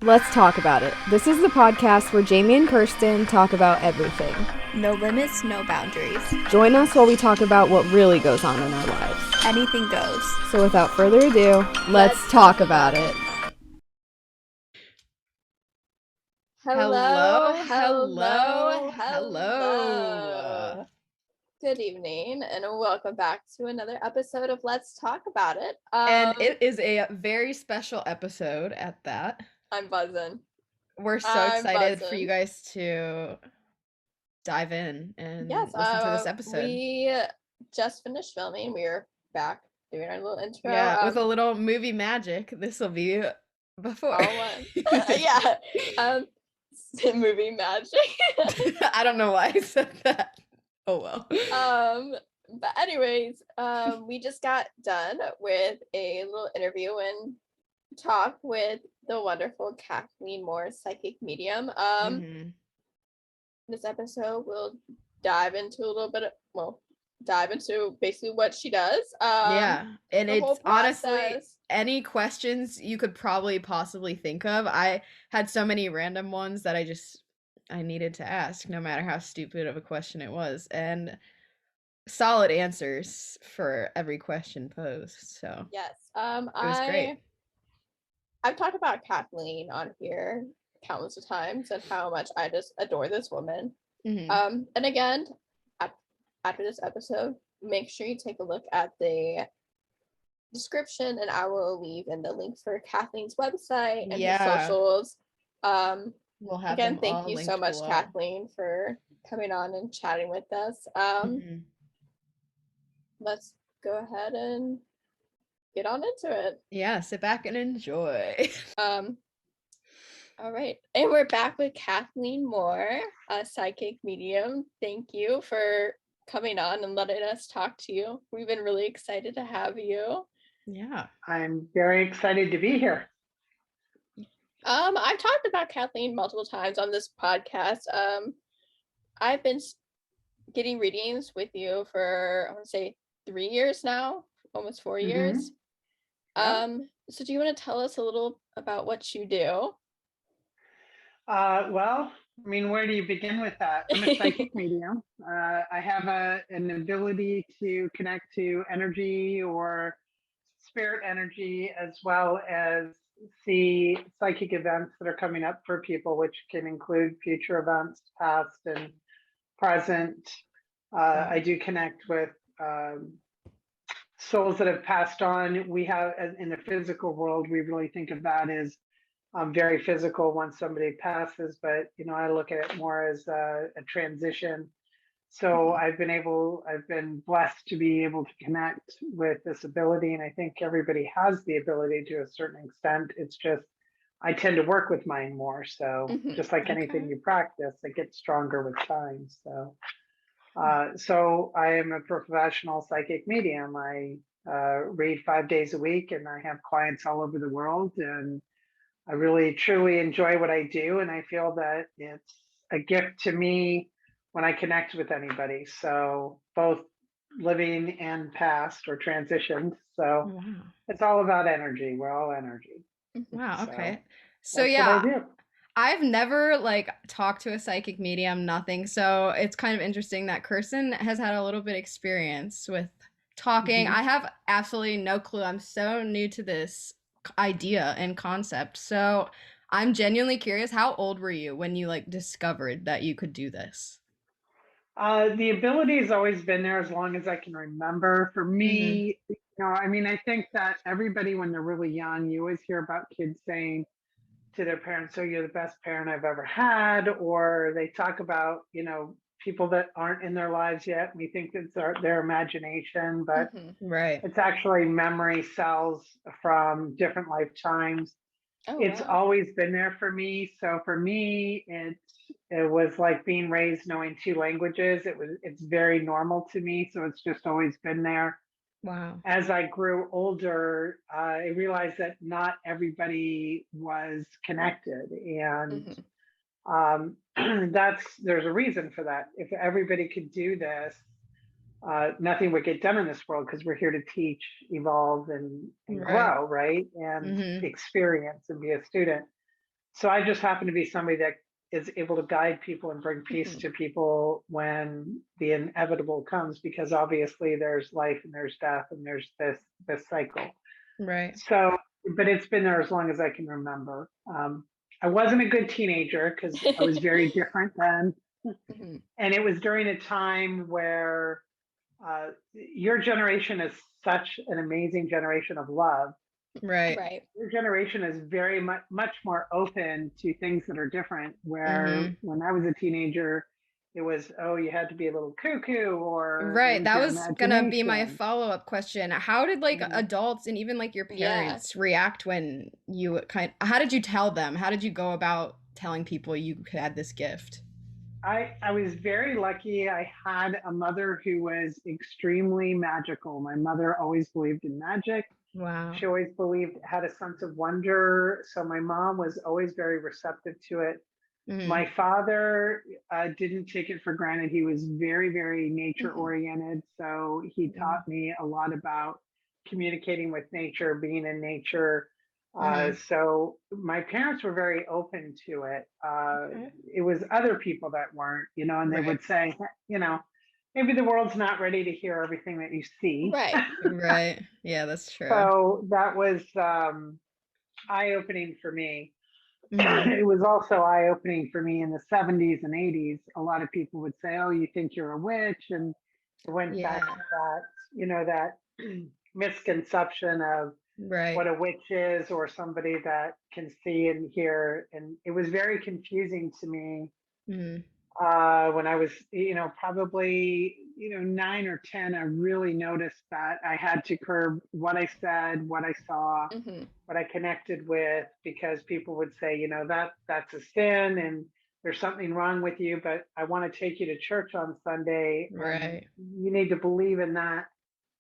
Let's talk about it. This is the podcast where Jamie and Kirsten talk about everything. No limits, no boundaries. Join us while we talk about what really goes on in our lives. Anything goes. So without further ado, let's talk about it. Hello. Good evening, and welcome back to another episode of Let's Talk About It. And it is a very special episode at that. I'm buzzing. We're so excited for you guys to dive in and listen to this episode. We just finished filming. We are back doing our little intro. Yeah, with a little movie magic. This will be before. Yeah. Movie magic. I don't know why I said that. Oh well. But anyways, we just got done with a little interview and talk with the wonderful Kathleen Moore, psychic medium. This episode we'll dive into basically what she does. Yeah, and it's honestly any questions you could probably possibly think of. I had so many random ones that I needed to ask, no matter how stupid of a question it was, and solid answers for every question posed. So yes, it was great. I've talked about Kathleen on here countless of times and how much I just adore this woman. And again, after this episode, make sure you take a look at the description, and I will leave in the link for Kathleen's website and her socials. We'll have again, thank you so much, below. Kathleen, for coming on and chatting with us. Let's go ahead and get on into it. Yeah, sit back and enjoy. All right, and we're back with Kathleen Moore, a psychic medium. Thank you for coming on and letting us talk to you. We've been really excited to have you. Yeah, I'm very excited to be here. I've talked about Kathleen multiple times on this podcast. I've been getting readings with you for, I want to say, 3 years now, almost 4 years. So do you want to tell us a little about what you do? Well, I mean, where do you begin with that? I'm a psychic medium. I have an ability to connect to energy or spirit energy, as well as see psychic events that are coming up for people, which can include future events, past and present. I do connect with souls that have passed on. We have, in the physical world, we really think of that as very physical once somebody passes, but I look at it more as a transition. So I've been blessed to be able to connect with this ability, and I think everybody has the ability to a certain extent. It's just I tend to work with mine more. So just like anything you practice, it gets stronger with time. So so I am a professional psychic medium. I read 5 days a week, and I have clients all over the world, and I really truly enjoy what I do, and I feel that it's a gift to me when I connect with anybody. So both living and past or transitioned. So it's all about energy. We're all energy. Wow. Okay. So yeah, I've never talked to a psychic medium, nothing. So it's kind of interesting that Kirsten has had a little bit experience with talking. I have absolutely no clue. I'm so new to this idea and concept. So I'm genuinely curious, how old were you when you discovered that you could do this? The ability has always been there as long as I can remember. For me, I mean, I think that everybody, when they're really young, you always hear about kids saying to their parents, "Oh, you're the best parent I've ever had," or they talk about, people that aren't in their lives yet. We think it's their imagination, but it's actually memory cells from different lifetimes. It's always been there for me. So for me, it was like being raised knowing 2 languages. It's very normal to me. So it's just always been there. Wow. As I grew older, I realized that not everybody was connected, and there's a reason for that. If everybody could do this, nothing would get done in this world, because we're here to teach, evolve, and grow, right? And experience and be a student. So I just happen to be somebody that is able to guide people and bring peace to people when the inevitable comes, because obviously there's life and there's death and there's this cycle. Right. So, but it's been there as long as I can remember. I wasn't a good teenager because I was very different then. And it was during a time where your generation is such an amazing generation of love. Right. Your generation is very much more open to things that are different. Where when I was a teenager, it was, oh, you had to be a little cuckoo or right. That was gonna be my follow-up question. How did like adults and even like your parents react when you how did you tell them? How did you go about telling people you had this gift? I was very lucky. I had a mother who was extremely magical. My mother always believed in magic. Wow. She always had a sense of wonder. So my mom was always very receptive to it. My father didn't take it for granted. He was very, very nature oriented. So he taught me a lot about communicating with nature, being in nature. So my parents were very open to it. It was other people that weren't, and they would say, maybe the world's not ready to hear everything that you see. Right. Yeah, that's true. So that was eye-opening for me. It was also eye-opening for me in the 70s and 80s. A lot of people would say, oh, you think you're a witch? And it went back to that, that misconception of what a witch is, or somebody that can see and hear. And it was very confusing to me when I was, probably, 9 or 10. I really noticed that I had to curb what I said, what I saw, what I connected with, because people would say, that's a sin and there's something wrong with you, but I want to take you to church on Sunday. Right. You need to believe in that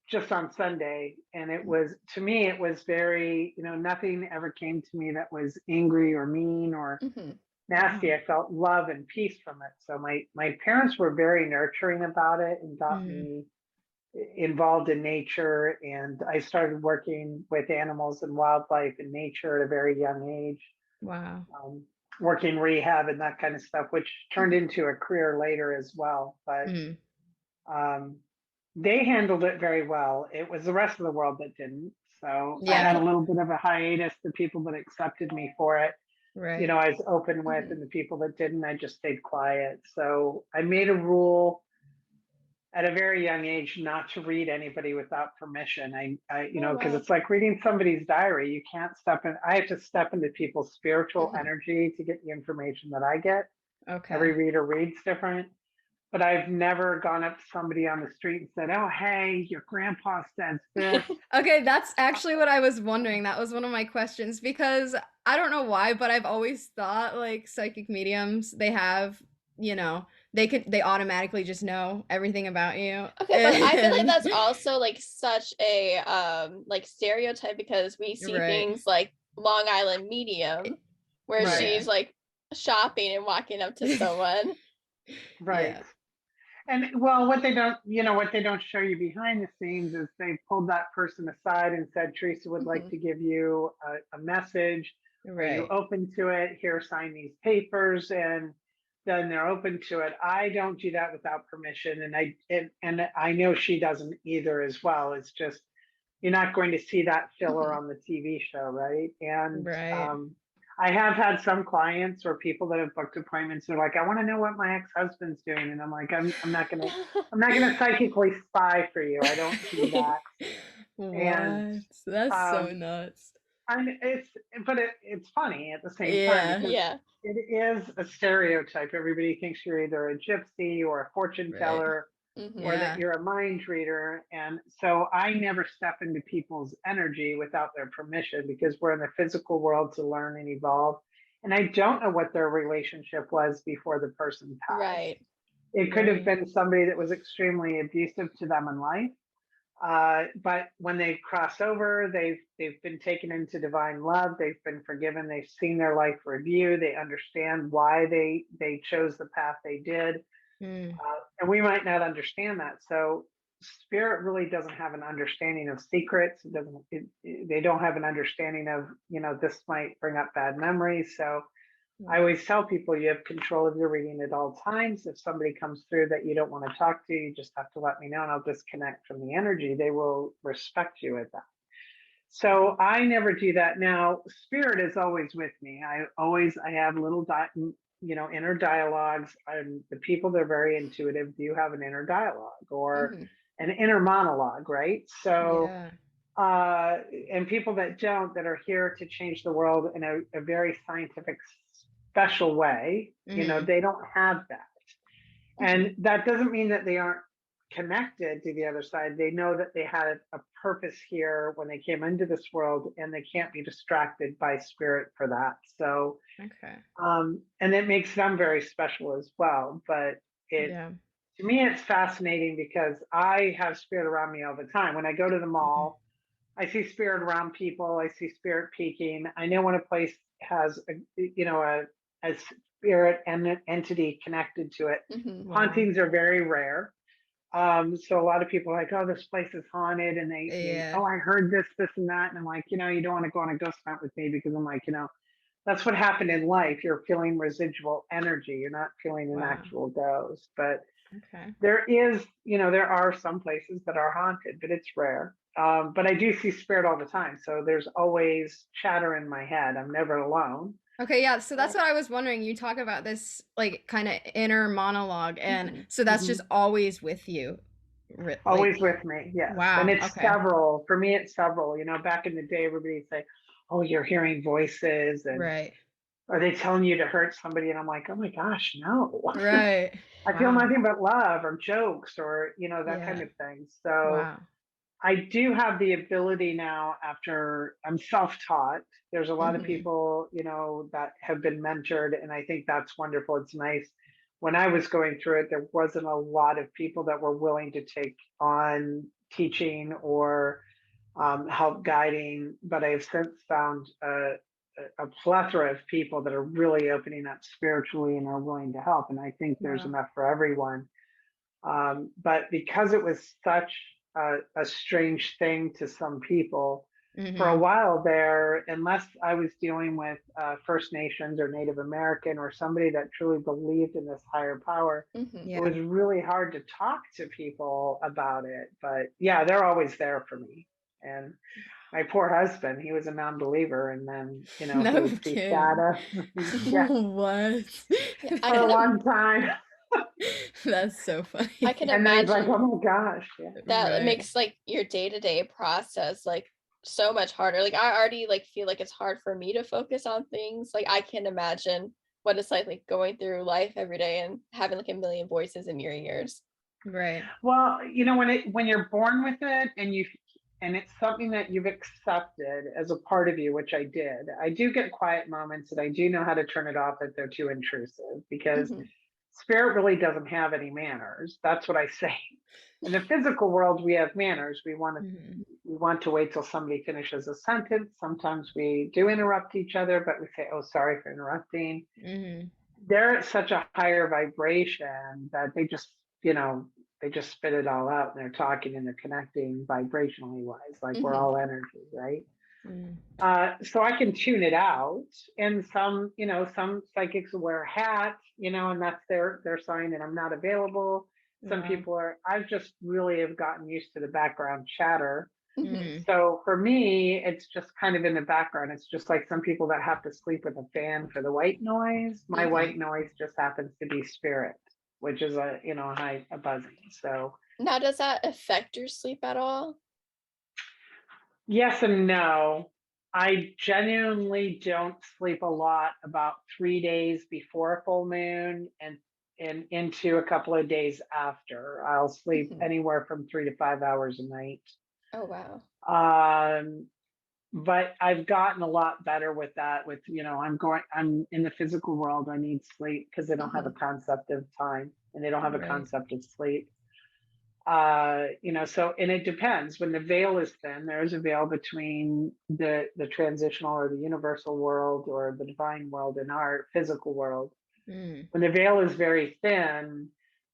just on Sunday. And it was, to me, it was very, nothing ever came to me that was angry or mean or nasty. I felt love and peace from it. So my parents were very nurturing about it and got me involved in nature. And I started working with animals and wildlife and nature at a very young age. Wow. Working rehab and that kind of stuff, which turned into a career later as well. But they handled it very well. It was the rest of the world that didn't. So I had a little bit of a hiatus. The people that accepted me for it, right, I was open with, and the people that didn't, I just stayed quiet. So I made a rule at a very young age not to read anybody without permission. I because it's like reading somebody's diary. You can't step in. I have to step into people's spiritual energy to get the information that I get. Okay. Every reader reads different. But I've never gone up to somebody on the street and said, oh, hey, your grandpa says this. Okay, that's actually what I was wondering. That was one of my questions, because I don't know why, but I've always thought like psychic mediums, they have, they automatically just know everything about you. Okay, but I feel like that's also like such a like stereotype, because we see things like Long Island medium where she's like shopping and walking up to someone. Right. Yeah. And well, what they don't show you behind the scenes is they pulled that person aside and said, Teresa would like to give you a message. Are you open to it? Here, sign these papers. And then they're open to it. I don't do that without permission. And I know she doesn't either as well. It's just, you're not going to see that filler on the TV show, right? And I have had some clients or people that have booked appointments. They're like, I want to know what my ex-husband's doing. And I'm like, I'm not going to psychically spy for you. I don't do that. What? And, that's so nuts. It's funny at the same time. Yeah. It is a stereotype. Everybody thinks you're either a gypsy or a fortune teller or that you're a mind reader. And so I never step into people's energy without their permission, because we're in the physical world to learn and evolve. And I don't know what their relationship was before the person passed. Right. It could have been somebody that was extremely abusive to them in life. But when they cross over, they've been taken into divine love. They've been forgiven. They've seen their life review. They understand why they chose the path they did. And we might not understand that. So spirit really doesn't have an understanding of secrets. They don't have an understanding of, this might bring up bad memories. So I always tell people you have control of your reading at all times. If somebody comes through that you don't want to talk to, you just have to let me know and I'll disconnect from the energy. They will respect you at that. So I never do that. Now, spirit is always with me. I have little, inner dialogues. The people that are very intuitive do have an inner dialogue or an inner monologue, right? So, and people that don't, that are here to change the world in a very scientific, special way, they don't have that. And that doesn't mean that they aren't connected to the other side. They know that they had a purpose here when they came into this world, and they can't be distracted by spirit for that. So, and it makes them very special as well. But to me, it's fascinating because I have spirit around me all the time. When I go to the mall, I see spirit around people. I see spirit peeking. I know when a place has a spirit and an entity connected to it. Hauntings are very rare. So a lot of people are like, oh, this place is haunted, and they oh, I heard this, and that, and I'm like, you don't want to go on a ghost hunt with me, because I'm like, that's what happened in life. You're feeling residual energy. You're not feeling an actual ghost. But there is, there are some places that are haunted, but it's rare. But I do see spirit all the time. So there's always chatter in my head. I'm never alone. Okay, yeah, so that's what I was wondering. You talk about this like kind of inner monologue, and so that's just always with you. Always with me, yes. Wow. And it's several. For me, it's several. Back in the day, everybody'd say, oh, you're hearing voices, and are they telling you to hurt somebody? And I'm like, oh my gosh, no. Right. I feel nothing but love or jokes or, that kind of thing. So I do have the ability now, after I'm self-taught. There's a lot of people, that have been mentored, and I think that's wonderful. It's nice. When I was going through it, there wasn't a lot of people that were willing to take on teaching or help guiding, but I've since found a plethora of people that are really opening up spiritually and are willing to help. And I think there's enough for everyone. But because it was such a strange thing to some people, for a while there, unless I was dealing with First Nations or Native American or somebody that truly believed in this higher power, it was really hard to talk to people about it. But yeah, they're always there for me. And my poor husband, he was a non-believer, and then no he would see shadow. What? For a long time. That's so funny. I can imagine. Like, oh my gosh, that makes like your day-to-day process like so much harder. Like I already like feel like it's hard for me to focus on things. Like I can imagine what it's like going through life every day and having like a million voices in your ears. Right. Well, when you're born with it, and it's something that you've accepted as a part of you, which I did. I do get quiet moments, and I do know how to turn it off if they're too intrusive, because spirit really doesn't have any manners. That's what I say. In the physical world, we have manners. We want to wait till somebody finishes a sentence. Sometimes we do interrupt each other, but we say, oh, sorry for interrupting. They're at such a higher vibration that they just spit it all out, and they're talking and they're connecting vibrationally wise, like we're all energy, right? So I can tune it out, and some psychics will wear a hat, and that's their sign, and I'm not available. Some people I've just really have gotten used to the background chatter. So for me, it's just kind of in the background. It's just like some people that have to sleep with a fan for the white noise. My white noise just happens to be spirit, which is a buzzing. So now, does that affect your sleep at all? Yes and no. I genuinely don't sleep a lot about 3 days before a full moon and into a couple of days after. I'll sleep anywhere from 3 to 5 hours a night. Oh wow. But I've gotten a lot better with that. With I'm in the physical world. I need sleep because they don't have a concept of time, and they don't have a concept of sleep. So, and it depends. When the veil is thin, there's a veil between the transitional or the universal world or the divine world and our physical world. When the veil is very thin,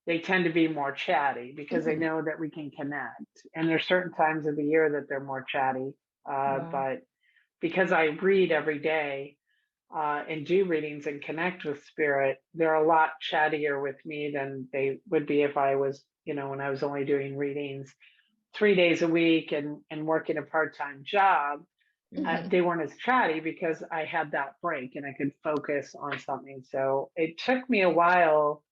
they tend to be more chatty because they know that we can connect. And there's certain times of the year that they're more chatty. But because I read every day, and do readings and connect with spirit, they're a lot chattier with me than they would be if I was, when I was only doing readings 3 days a week and working a part-time job. They weren't as chatty because I had that break and I could focus on something. So it took me a while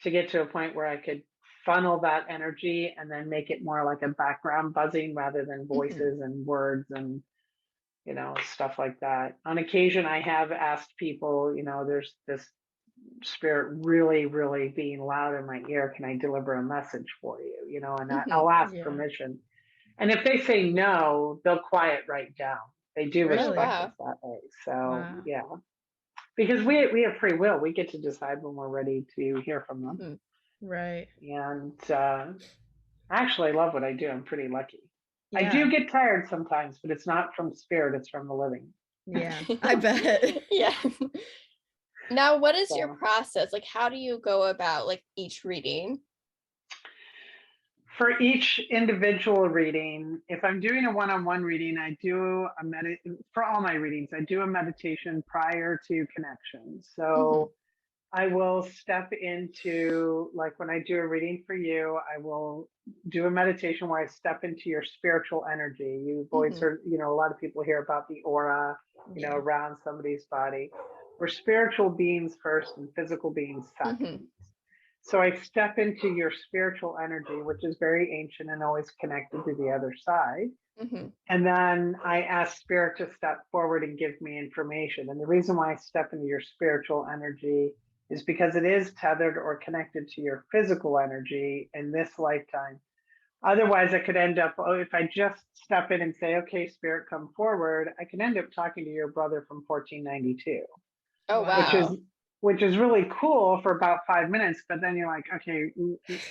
to get to a point where I could funnel that energy and then make it more like a background buzzing rather than voices and words and stuff like that. On occasion, I have asked people, there's this spirit really, really being loud in my ear. Can I deliver a message for you? And I'll ask permission. And if they say no, they'll quiet right down. They do respect us that way. So yeah, because we have free will. We get to decide when we're ready to hear from them. Right. And I actually love what I do. I'm pretty lucky. Yeah. I do get tired sometimes, but it's not from spirit, it's from the living. Yeah, I bet. Yeah. Now, what is your process? Like, how do you go about like each reading? For each individual reading, if I'm doing a one-on-one reading, I do for all my readings, I do a meditation prior to connection. So I will step into, like when I do a reading for you, I will do a meditation where I step into your spiritual energy. You've always heard, a lot of people hear about the aura, around somebody's body. We're spiritual beings first and physical beings second. So I step into your spiritual energy, which is very ancient and always connected to the other side. And then I ask spirit to step forward and give me information. And the reason why I step into your spiritual energy is because it is tethered or connected to your physical energy in this lifetime. Otherwise, I could end up, if I just step in and say, okay, spirit, come forward, I can end up talking to your brother from 1492. Oh, wow. Which is really cool for about 5 minutes, but then you're like, okay,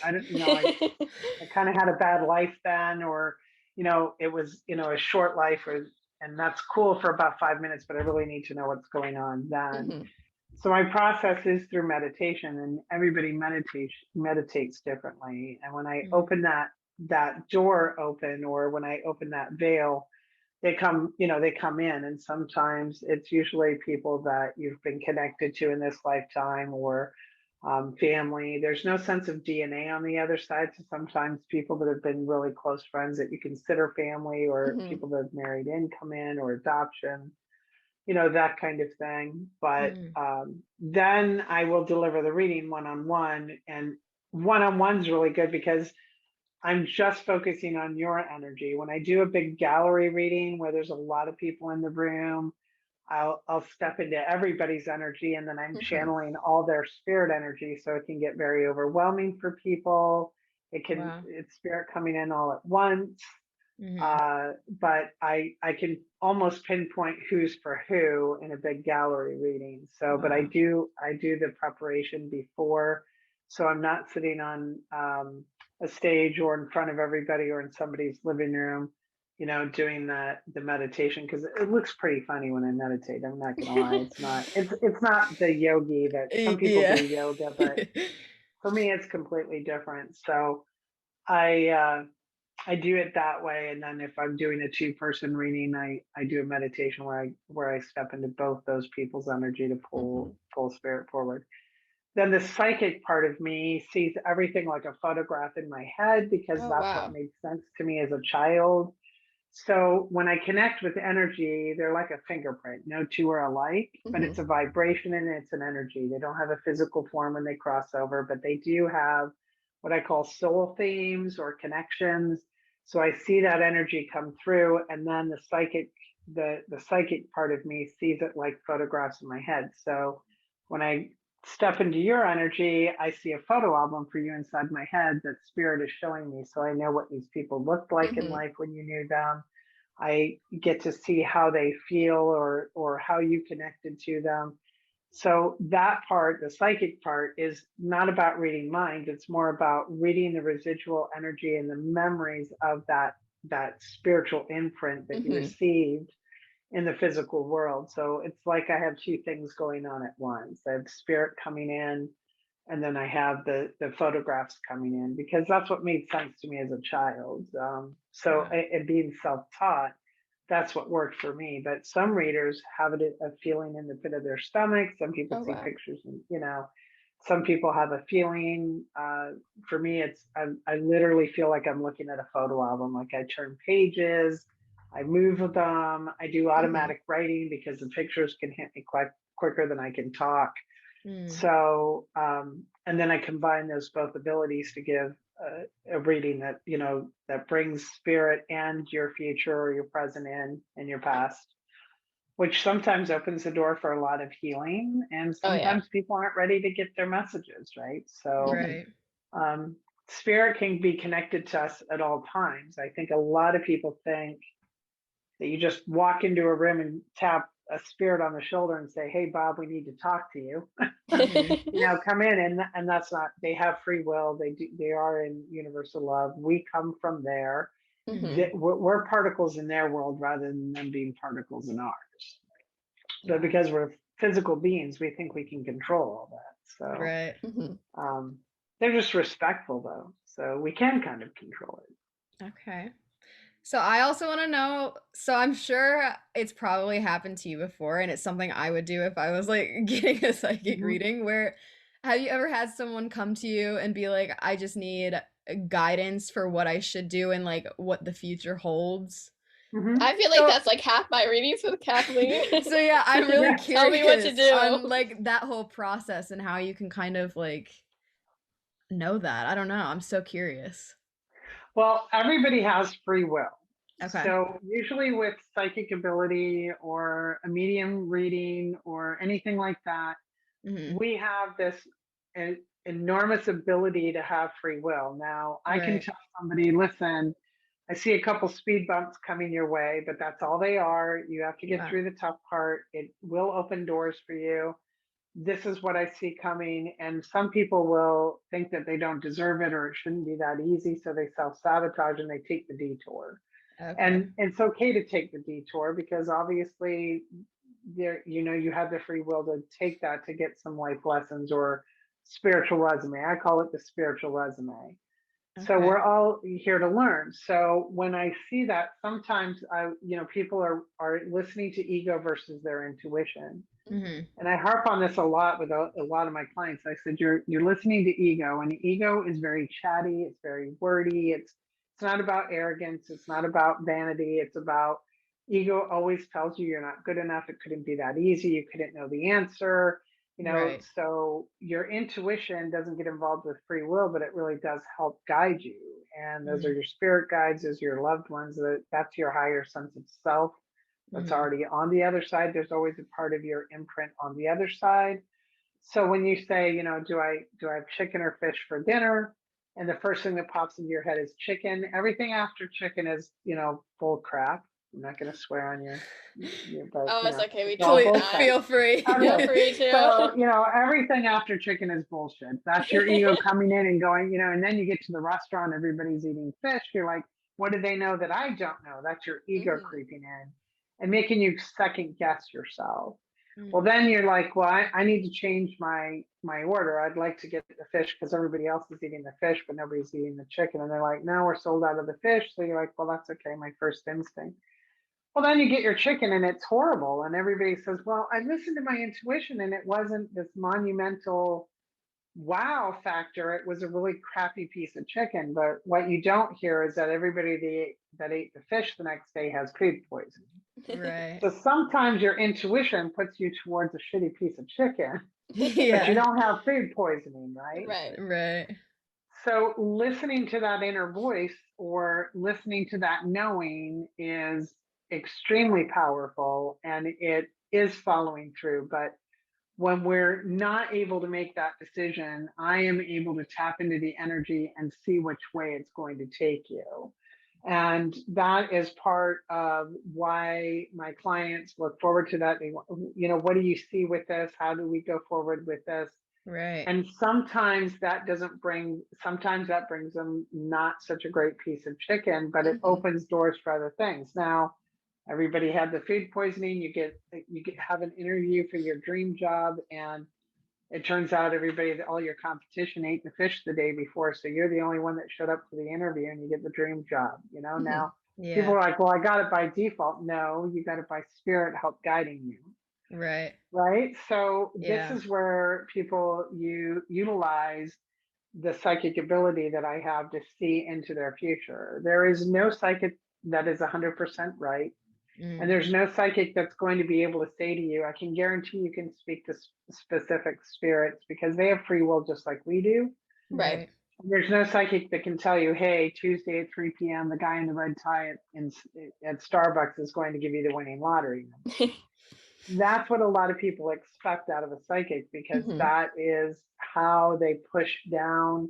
I don't I kind of had a bad life then, or, it was, a short life, and that's cool for about 5 minutes, but I really need to know what's going on then. So my process is through meditation, and everybody meditates differently. And when I open that door open, or when I open that veil, they come in, and sometimes it's usually people that you've been connected to in this lifetime, or family. There's no sense of DNA on the other side. So sometimes people that have been really close friends that you consider family, or people that have married in come in, or adoption, that kind of thing. But then I will deliver the reading one-on-one, and one-on-one's really good because I'm just focusing on your energy. When I do a big gallery reading where there's a lot of people in the room, I'll step into everybody's energy, and then I'm channeling all their spirit energy. So it can get very overwhelming for people. It's spirit coming in all at once. But I can almost pinpoint who's for who in a big gallery reading. So, but I do the preparation before. So I'm not sitting on a stage or in front of everybody or in somebody's living room, doing the meditation, because it looks pretty funny when I meditate. I'm not gonna lie. It's not the yogi that some people do yoga, but for me it's completely different. So I do it that way. And then if I'm doing a 2-person reading, I do a meditation where I step into both those people's energy to pull spirit forward. Then the psychic part of me sees everything like a photograph in my head, because that's what made sense to me as a child. So when I connect with energy, they're like a fingerprint. No two are alike, but it's a vibration and it's an energy. They don't have a physical form when they cross over, but they do have what I call soul themes or connections. So I see that energy come through, and then the psychic part of me sees it like photographs in my head. So when I step into your energy, I see a photo album for you inside my head that spirit is showing me. So I know what these people looked like in life when you knew them. I get to see how they feel, or how you connected to them. So that part, the psychic part, is not about reading minds. It's more about reading the residual energy and the memories of that spiritual imprint that you received in the physical world. So it's like I have 2 things going on at once. I have spirit coming in, and then I have the photographs coming in, because that's what made sense to me as a child. And being self-taught, that's what worked for me. But some readers have a feeling in the pit of their stomach. Some people see pictures, and some people have a feeling. For me, it's I literally feel like I'm looking at a photo album. Like I turn pages, I move with them. I do automatic writing because the pictures can hit me quicker than I can talk. So, and then I combine those both abilities to give a reading that, that brings spirit and your future or your present in and your past, which sometimes opens the door for a lot of healing. And sometimes people aren't ready to get their messages, right? So, spirit can be connected to us at all times. I think a lot of people think that you just walk into a room and tap a spirit on the shoulder and say, "Hey, Bob, we need to talk to you." Come in, and that's not. They have free will. They are in universal love. We come from there. We're particles in their world rather than them being particles in ours. But because we're physical beings, we think we can control all that. So they're just respectful, though, so we can kind of control it. Okay. So I also want to know, so I'm sure it's probably happened to you before, and it's something I would do if I was like getting a psychic reading, where have you ever had someone come to you and be like, I just need guidance for what I should do and like what the future holds? I feel like that's like half my readings with Kathleen. So yeah, I'm really curious Tell me what to do on like that whole process and how you can kind of like know that. I don't know. I'm so curious. Well, everybody has free will. Okay. So usually with psychic ability or a medium reading or anything like that, we have this enormous ability to have free will. Now, I can tell somebody, listen, I see a couple speed bumps coming your way, but that's all they are. You have to get through the tough part. It will open doors for you. This is what I see coming. And some people will think that they don't deserve it or it shouldn't be that easy. So they self-sabotage and they take the detour. Okay. And it's okay to take the detour because obviously you have the free will to take that to get some life lessons or spiritual resume. I call it the spiritual resume. Okay. So we're all here to learn. So when I see that, sometimes people are listening to ego versus their intuition. And I harp on this a lot with a lot of my clients. I said, you're listening to ego, and ego is very chatty. It's very wordy. It's not about arrogance. It's not about vanity. It's about ego always tells you you're not good enough. It couldn't be that easy. You couldn't know the answer. So your intuition doesn't get involved with free will, but it really does help guide you. And those are your spirit guides, those are your loved ones. That's your higher sense of self. That's already on the other side. There's always a part of your imprint on the other side. So when you say, do I have chicken or fish for dinner? And the first thing that pops into your head is chicken. Everything after chicken is, bull crap. I'm not going to swear on your but, it's okay. We feel free. Feel free to. So, everything after chicken is bullshit. That's your ego coming in and going, and then you get to the restaurant, everybody's eating fish. You're like, what do they know that I don't know? That's your ego creeping in and making you second guess yourself. Well, then you're like, well, I need to change my order. I'd like to get the fish because everybody else is eating the fish, but nobody's eating the chicken. And they're like, no, we're sold out of the fish. So you're like, well, that's okay. My first instinct. Well, then you get your chicken and it's horrible. And everybody says, well, I listened to my intuition and it wasn't this monumental wow factor. It was a really crappy piece of chicken. But what you don't hear is that everybody that ate the fish the next day has food poisoning. Right. So sometimes your intuition puts you towards a shitty piece of chicken, but you don't have food poisoning, right? Right. So listening to that inner voice or listening to that knowing is extremely powerful, and it is following through. But when we're not able to make that decision, I am able to tap into the energy and see which way it's going to take you. And that is part of why my clients look forward to that. They, what do you see with this? How do we go forward with this? Right. And sometimes that brings them not such a great piece of chicken, but it opens doors for other things. Now, everybody had the food poisoning. You have an interview for your dream job, and it turns out all your competition ate the fish the day before, so you're the only one that showed up for the interview, and you get the dream job. Now People are like, well, I got it by default. No, you got it by spirit help guiding you. Right. So this is where people utilize the psychic ability that I have to see into their future. There is no psychic that is 100% right. And there's no psychic that's going to be able to say to you, I can guarantee you can speak to specific spirits because they have free will just like we do. Right. There's no psychic that can tell you, hey, Tuesday at 3 p.m., the guy in the red tie at Starbucks is going to give you the winning lottery. That's what a lot of people expect out of a psychic because that is how they push down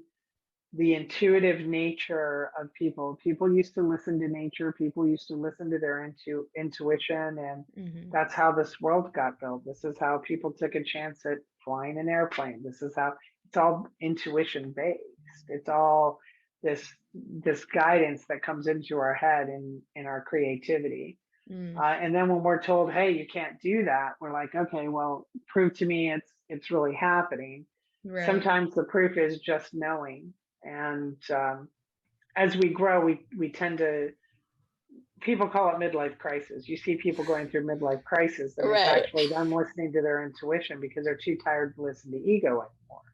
the intuitive nature of people. People used to listen to nature. People used to listen to their intuition. And that's how this world got built. This is how people took a chance at flying an airplane. This is how it's all intuition based. It's all this guidance that comes into our head in our creativity. And then when we're told, hey, you can't do that, we're like, okay, well, prove to me it's really happening. Sometimes the proof is just knowing. And as we grow, we tend to, people call it midlife crisis. You see people going through midlife crisis, and it's actually them listening to their intuition because they're too tired to listen to ego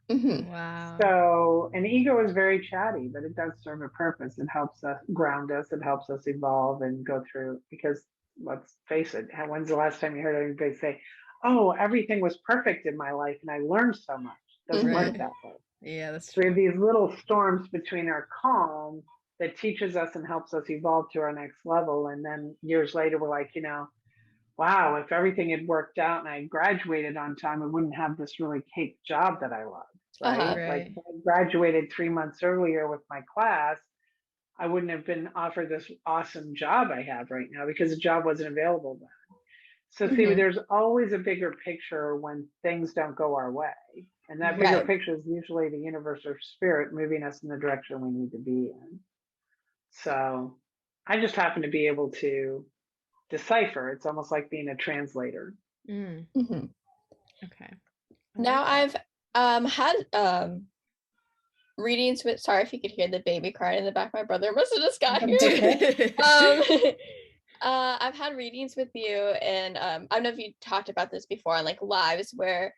anymore. Wow. So an ego is very chatty, but it does serve a purpose. It helps us ground us. It helps us evolve and go through, because let's face it, when's the last time you heard anybody say, oh, everything was perfect in my life and I learned so much? It doesn't work that way. Yeah, that's true. We have these little storms between our calm that teaches us and helps us evolve to our next level. And then years later, we're like, wow, if everything had worked out and I graduated on time, I wouldn't have this really cake job that I love, right? Like if I graduated 3 months earlier with my class, I wouldn't have been offered this awesome job I have right now because the job wasn't available then. So see, there's always a bigger picture when things don't go our way. And that bigger picture is usually the universe or spirit moving us in the direction we need to be in. So I just happen to be able to decipher. It's almost like being a translator. Okay. Now I've had readings with, sorry if you could hear the baby crying in the back, my brother must have just got here. I've had readings with you, and I don't know if you talked about this before on like lives where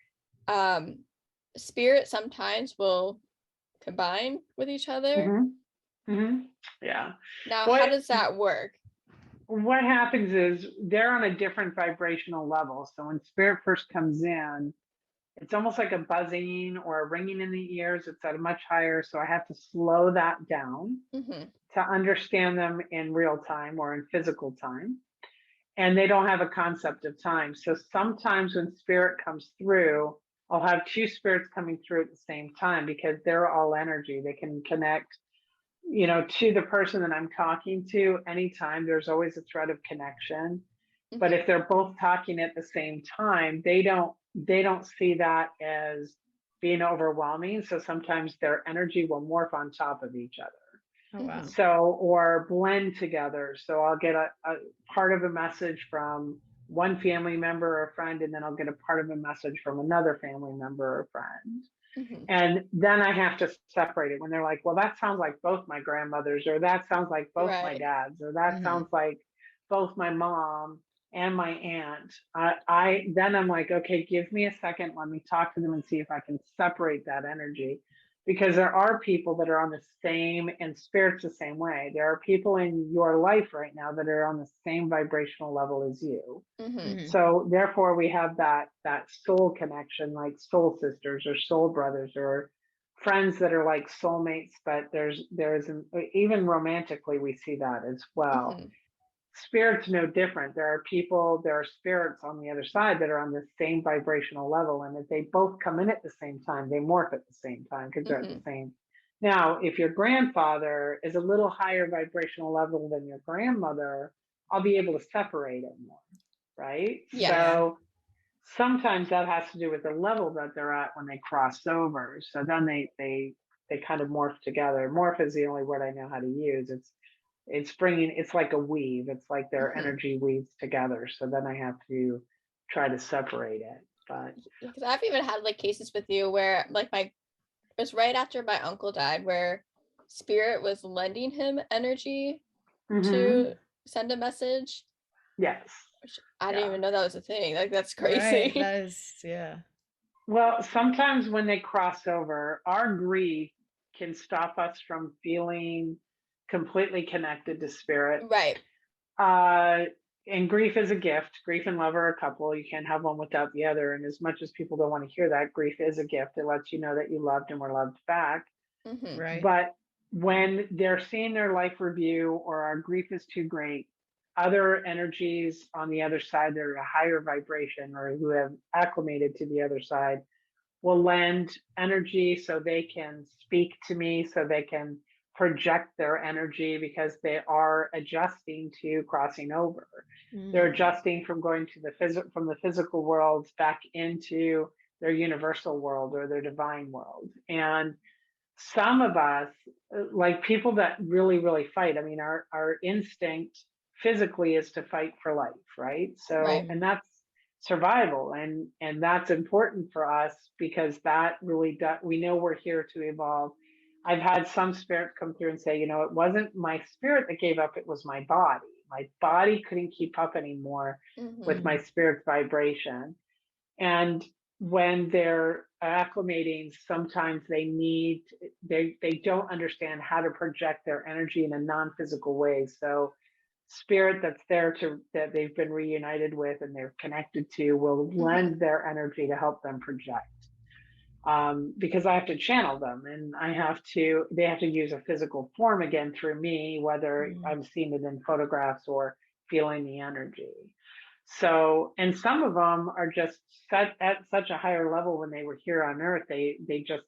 spirit sometimes will combine with each other. Yeah. Now, how does that work? What happens is they're on a different vibrational level. So when spirit first comes in, it's almost like a buzzing or a ringing in the ears. It's at a much higher. So I have to slow that down to understand them in real time or in physical time. And they don't have a concept of time. So sometimes when spirit comes through, I'll have two spirits coming through at the same time because they're all energy. They can connect, to the person that I'm talking to anytime. There's always a thread of connection. But if they're both talking at the same time, they don't see that as being overwhelming. So sometimes their energy will morph on top of each other. Oh, wow. So, or blend together. So I'll get a part of a message from one family member or friend, and then I'll get a part of a message from another family member or friend. And then I have to separate it when they're like, well, that sounds like both my grandmothers, or that sounds like both my dads, or that sounds like both my mom and my aunt. Then I'm like, okay, give me a second. Let me talk to them and see if I can separate that energy. Because there are people that are on the same, and spirit's the same way. There are people in your life right now that are on the same vibrational level as you. So therefore we have that soul connection, like soul sisters or soul brothers or friends that are like soulmates, but there's even romantically, we see that as well. Spirit's no different. There are spirits on the other side that are on the same vibrational level. And if they both come in at the same time, they morph at the same time because they're at the same. Now, if your grandfather is a little higher vibrational level than your grandmother, I'll be able to separate it more, right? So sometimes that has to do with the level that they're at when they cross over. So then they kind of morph together. Morph is the only word I know how to use. It's like a weave. It's like their energy weaves together. So then I have to try to separate it. But because I've even had like cases with you where like it was right after my uncle died where spirit was lending him energy to send a message? Yes. I didn't even know that was a thing. Like, that's crazy. Right. That is, yeah. Well, sometimes when they cross over, our grief can stop us from feeling completely connected to spirit. Right. And grief is a gift. Grief and love are a couple. You can't have one without the other. And as much as people don't want to hear that, grief is a gift. It lets you know that you loved and were loved back. Mm-hmm. Right. But when they're seeing their life review or our grief is too great, other energies on the other side that are a higher vibration or who have acclimated to the other side will lend energy so they can speak to me, so they can project their energy because they are adjusting to crossing over. They're adjusting from going to the physical world back into their universal world or their divine world. And some of us, like people that really, really fight, I mean, our instinct physically is to fight for life, right? So, right. And that's survival, and that's important for us because that really does, we know we're here to evolve. I've had some spirits come through and say, it wasn't my spirit that gave up, it was my body. My body couldn't keep up anymore with my spirit's vibration. And when they're acclimating, sometimes they don't understand how to project their energy in a non-physical way. So spirit that's there that they've been reunited with and they're connected to will lend their energy to help them project. Because I have to channel them and they have to use a physical form again through me, whether I'm seeing it in photographs or feeling the energy. So, and some of them are just set at such a higher level when they were here on earth, they just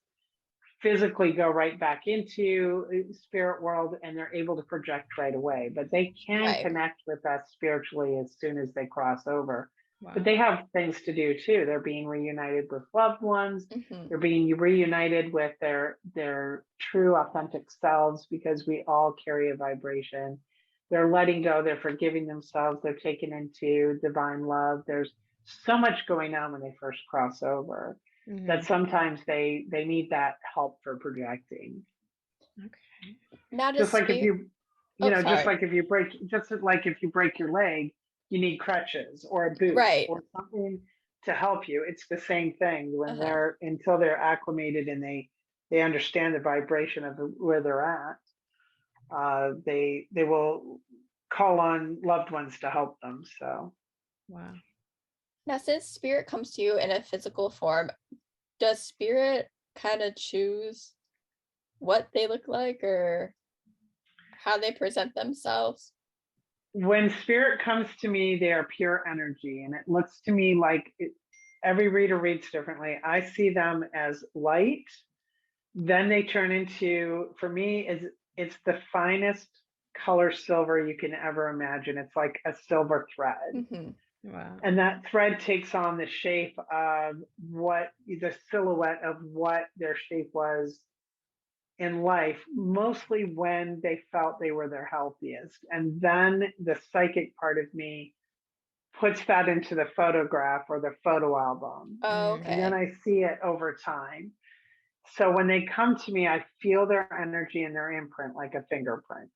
physically go right back into spirit world and they're able to project right away, but they can connect with us spiritually as soon as they cross over. Wow. But they have things to do too. They're being reunited with loved ones. They're being reunited with their true authentic selves because we all carry a vibration. They're letting go, they're forgiving themselves, they're taken into divine love. There's so much going on when they first cross over. That sometimes they need that help for projecting. Okay. Now just like if you just like if you break your leg, you need crutches or a boot or something to help you. It's the same thing when until they're acclimated and they understand the vibration of where they're at. They will call on loved ones to help them. So wow. Now, since spirit comes to you in a physical form, does spirit kind of choose what they look like or how they present themselves? When spirit comes to me, they are pure energy, and it looks to me like every reader reads differently. I see them as light, then they turn into, for me, it's the finest color silver you can ever imagine. It's like a silver thread. Wow. And that thread takes on the shape of the silhouette of what their shape was in life, mostly when they felt they were their healthiest. And then the psychic part of me puts that into the photograph or the photo album. Oh, okay. And then I see it over time. So when they come to me, I feel their energy and their imprint like a fingerprint.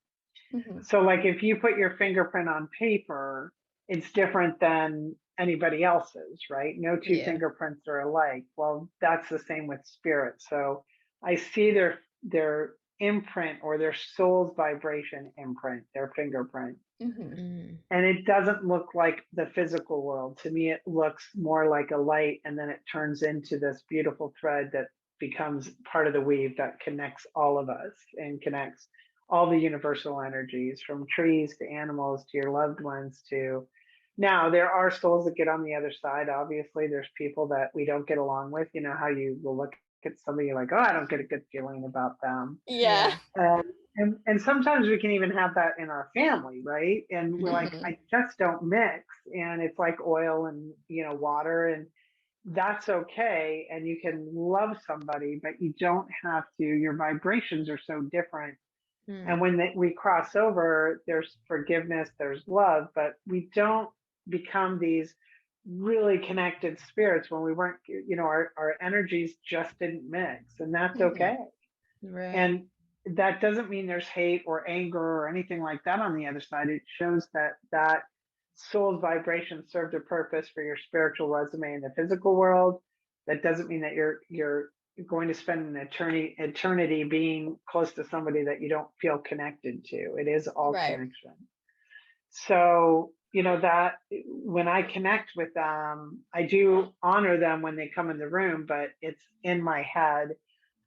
So like if you put your fingerprint on paper, it's different than anybody else's, right? No two fingerprints are alike. Well, that's the same with spirit. So I see their imprint or their soul's vibration imprint, their fingerprint. And it doesn't look like the physical world. To me, it looks more like a light, and then it turns into this beautiful thread that becomes part of the weave that connects all of us and connects all the universal energies, from trees to animals to your loved ones to now there are souls that get on the other side. Obviously there's people that we don't get along with. You know how you will look at somebody like, oh, I don't get a good feeling about them. And sometimes we can even have that in our family, right? And we're like, I just don't mix. And it's like oil and water, and that's okay. And you can love somebody, but you don't have to. Your vibrations are so different. And when we cross over, there's forgiveness, there's love, but we don't become these really connected spirits when we weren't, our energies just didn't mix, and that's okay. Right. And that doesn't mean there's hate or anger or anything like that on the other side. It shows that soul's vibration served a purpose for your spiritual resume in the physical world. That doesn't mean that you're going to spend an eternity being close to somebody that you don't feel connected to. It is all connection. So, that when I connect with them, I do honor them when they come in the room, but it's in my head.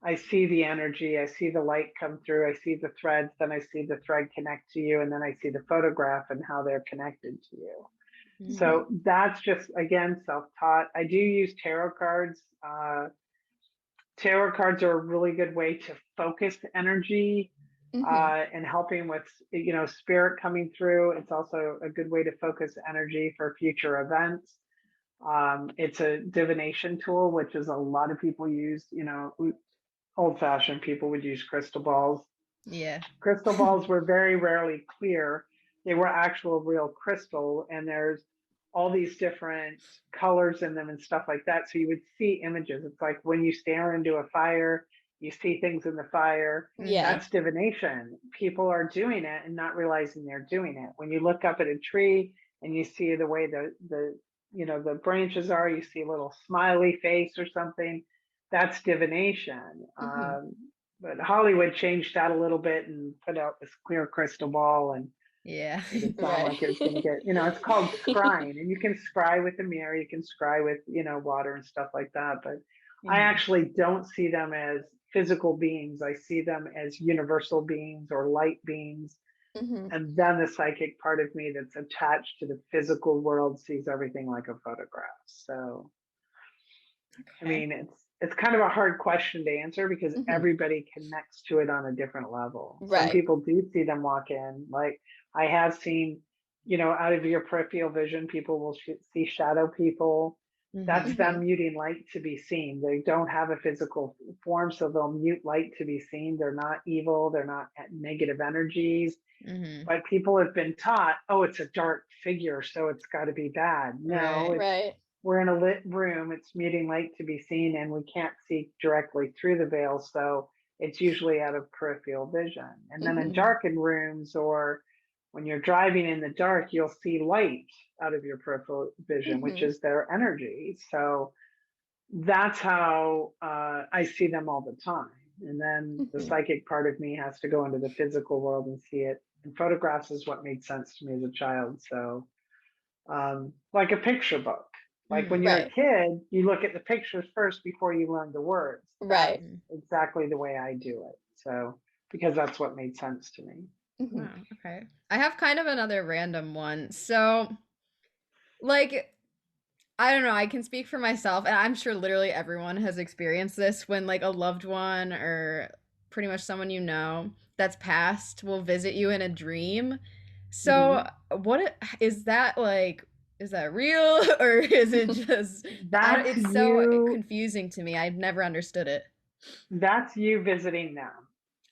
I see the energy, I see the light come through, I see the threads, then I see the thread connect to you, and then I see the photograph and how they're connected to you. Mm-hmm. So that's just, again, self-taught. I do use tarot cards. Tarot cards are a really good way to focus energy, and helping with, spirit coming through. It's also a good way to focus energy for future events. It's a divination tool, which is a lot of people use, old-fashioned people would use crystal balls. Yeah. Crystal balls were very rarely clear. They were actual real crystal, and there's all these different colors in them and stuff like that. So you would see images. It's like when you stare into a fire, you see things in the fire. Yeah. That's divination. People are doing it and not realizing they're doing it. When you look up at a tree and you see the way the branches are, you see a little smiley face or something, that's divination. But Hollywood changed that a little bit and put out this clear crystal ball, and yeah, it sounds like it's going to get, it's called scrying, and you can scry with a mirror, you can scry with, water and stuff like that. But I actually don't see them as physical beings. I see them as universal beings or light beings. And then the psychic part of me that's attached to the physical world sees everything like a photograph. So, I mean, it's kind of a hard question to answer because everybody connects to it on a different level. Some people do see them walk in. Like I have seen, out of your peripheral vision, people will see shadow people. That's them muting light to be seen. They don't have a physical form, so they'll mute light to be seen. They're not evil. They're not negative energies. But people have been taught, oh, it's a dark figure, so it's got to be bad. No, we're in a lit room. It's muting light to be seen, and we can't see directly through the veil. So it's usually out of peripheral vision. And then in darkened rooms, or when you're driving in the dark, you'll see light out of your peripheral vision, which is their energy. So that's how I see them all the time. And then the psychic part of me has to go into the physical world and see it. And photographs is what made sense to me as a child. So like a picture book. Like when you're a kid, you look at the pictures first before you learn the words. Right. That's exactly the way I do it. So, because that's what made sense to me. Wow, okay. I have kind of another random one. So, like, I don't know, I can speak for myself, and I'm sure literally everyone has experienced this when, like, a loved one or pretty much someone that's passed will visit you in a dream. So, is that, like, is that real, or is it just, it's so confusing to me. I've never understood it. That's you visiting them.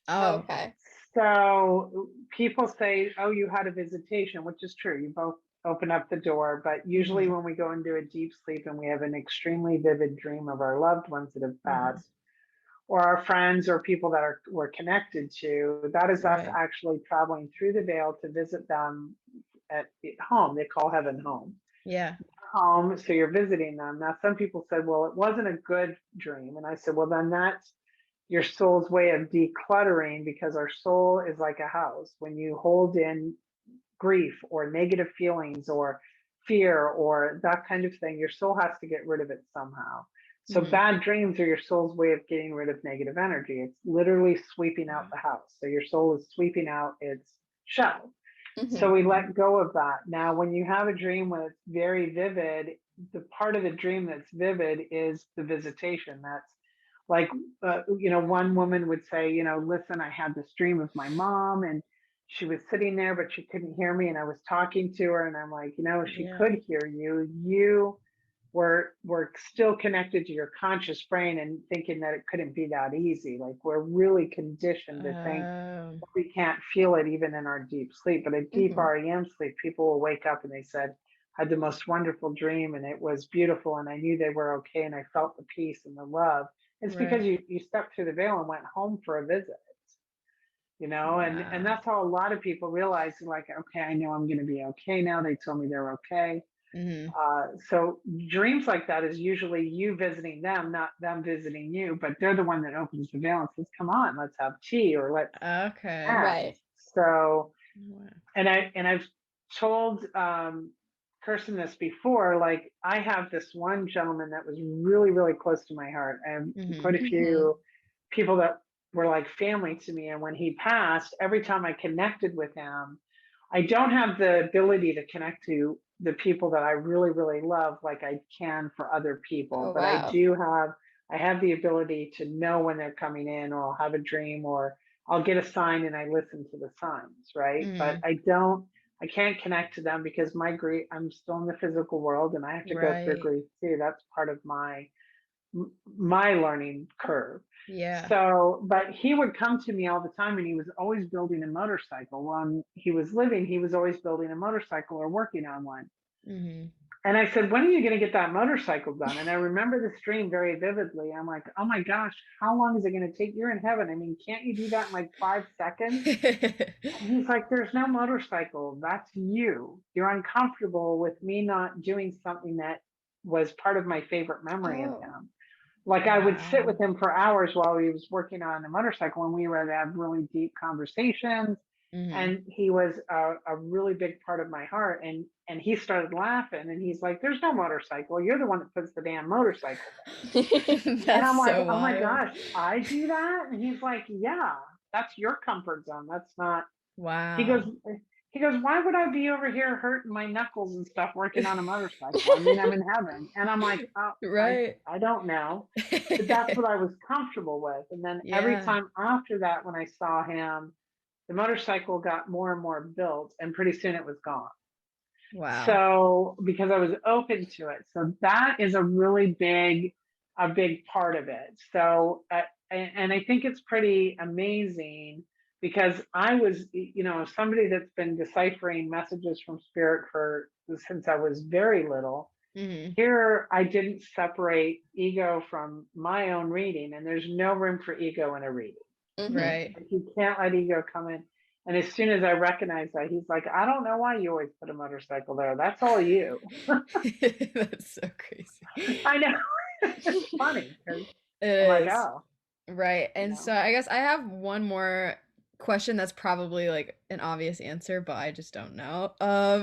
Oh, okay. So people say, oh, you had a visitation, which is true. You both open up the door, but usually when we go into a deep sleep and we have an extremely vivid dream of our loved ones that have passed, or our friends or people that we're connected to, that is us actually traveling through the veil to visit them at home. They call heaven home. Yeah. Home. So you're visiting them. Now, some people said, well, it wasn't a good dream. And I said, well, then that's your soul's way of decluttering, because our soul is like a house. When you hold in grief or negative feelings or fear or that kind of thing, your soul has to get rid of it somehow. So bad dreams are your soul's way of getting rid of negative energy. It's literally sweeping out the house. So your soul is sweeping out its shell. So we let go of that. Now, when you have a dream when it's very vivid, the part of the dream that's vivid is the visitation. That's like, one woman would say, listen, I had this dream of my mom, and she was sitting there, but she couldn't hear me. And I was talking to her, and I'm like, she could hear you. You were still connected to your conscious brain and thinking that it couldn't be that easy. Like, we're really conditioned to think we can't feel it even in our deep sleep. But a deep REM sleep, people will wake up and they said, I had the most wonderful dream, and it was beautiful, and I knew they were okay, and I felt the peace and the love. It's because you stepped through the veil and went home for a visit. and that's how a lot of people realize, like, okay, I know I'm going to be okay now. They told me they're okay. So dreams like that is usually you visiting them, not them visiting you, but they're the one that opens the veil and says, come on, let's have tea, or let's act. Right. So, and I've told Kirsten this before, like, I have this one gentleman that was really, really close to my heart. I have quite a few people that were like family to me. And when he passed, every time I connected with him, I don't have the ability to connect to the people that I really, really love like I can for other people. But I have the ability to know when they're coming in, or I'll have a dream, or I'll get a sign and I listen to the signs, right? But I can't connect to them because my grief, I'm still in the physical world and I have to go through grief too. That's part of my learning curve. So, but he would come to me all the time, and he was always building a motorcycle. When he was living, he was always building a motorcycle or working on one. And I said, when are you going to get that motorcycle done? And I remember this dream very vividly. I'm like, oh my gosh, how long is it going to take? You're in heaven. I mean, can't you do that in like 5 seconds? And he's like, there's no motorcycle. That's you. You're uncomfortable with me not doing something that was part of my favorite memory of him. Like, I would sit with him for hours while he was working on the motorcycle, and we would have really deep conversations. And he was a really big part of my heart. And he started laughing, and he's like, there's no motorcycle. You're the one that puts the damn motorcycle down. And I'm like, oh my gosh, I do that? And he's like, yeah, that's your comfort zone. That's not. He goes, why would I be over here hurting my knuckles and stuff working on a motorcycle? I mean, I'm in heaven. And I'm like, oh, I don't know. But that's what I was comfortable with. And then every time after that, when I saw him, the motorcycle got more and more built, and pretty soon it was gone. So, because I was open to it. So that is a really big part of it. So, and I think it's pretty amazing, because I was, somebody that's been deciphering messages from spirit since I was very little. Here, I didn't separate ego from my own reading, and there's no room for ego in a reading. Like, you can't let ego come in. And as soon as I recognized that, he's like, I don't know why you always put a motorcycle there. That's all you. That's so crazy. I know. It's funny. I'm like, oh. Right. And so I guess I have one more question that's probably like an obvious answer, but I just don't know.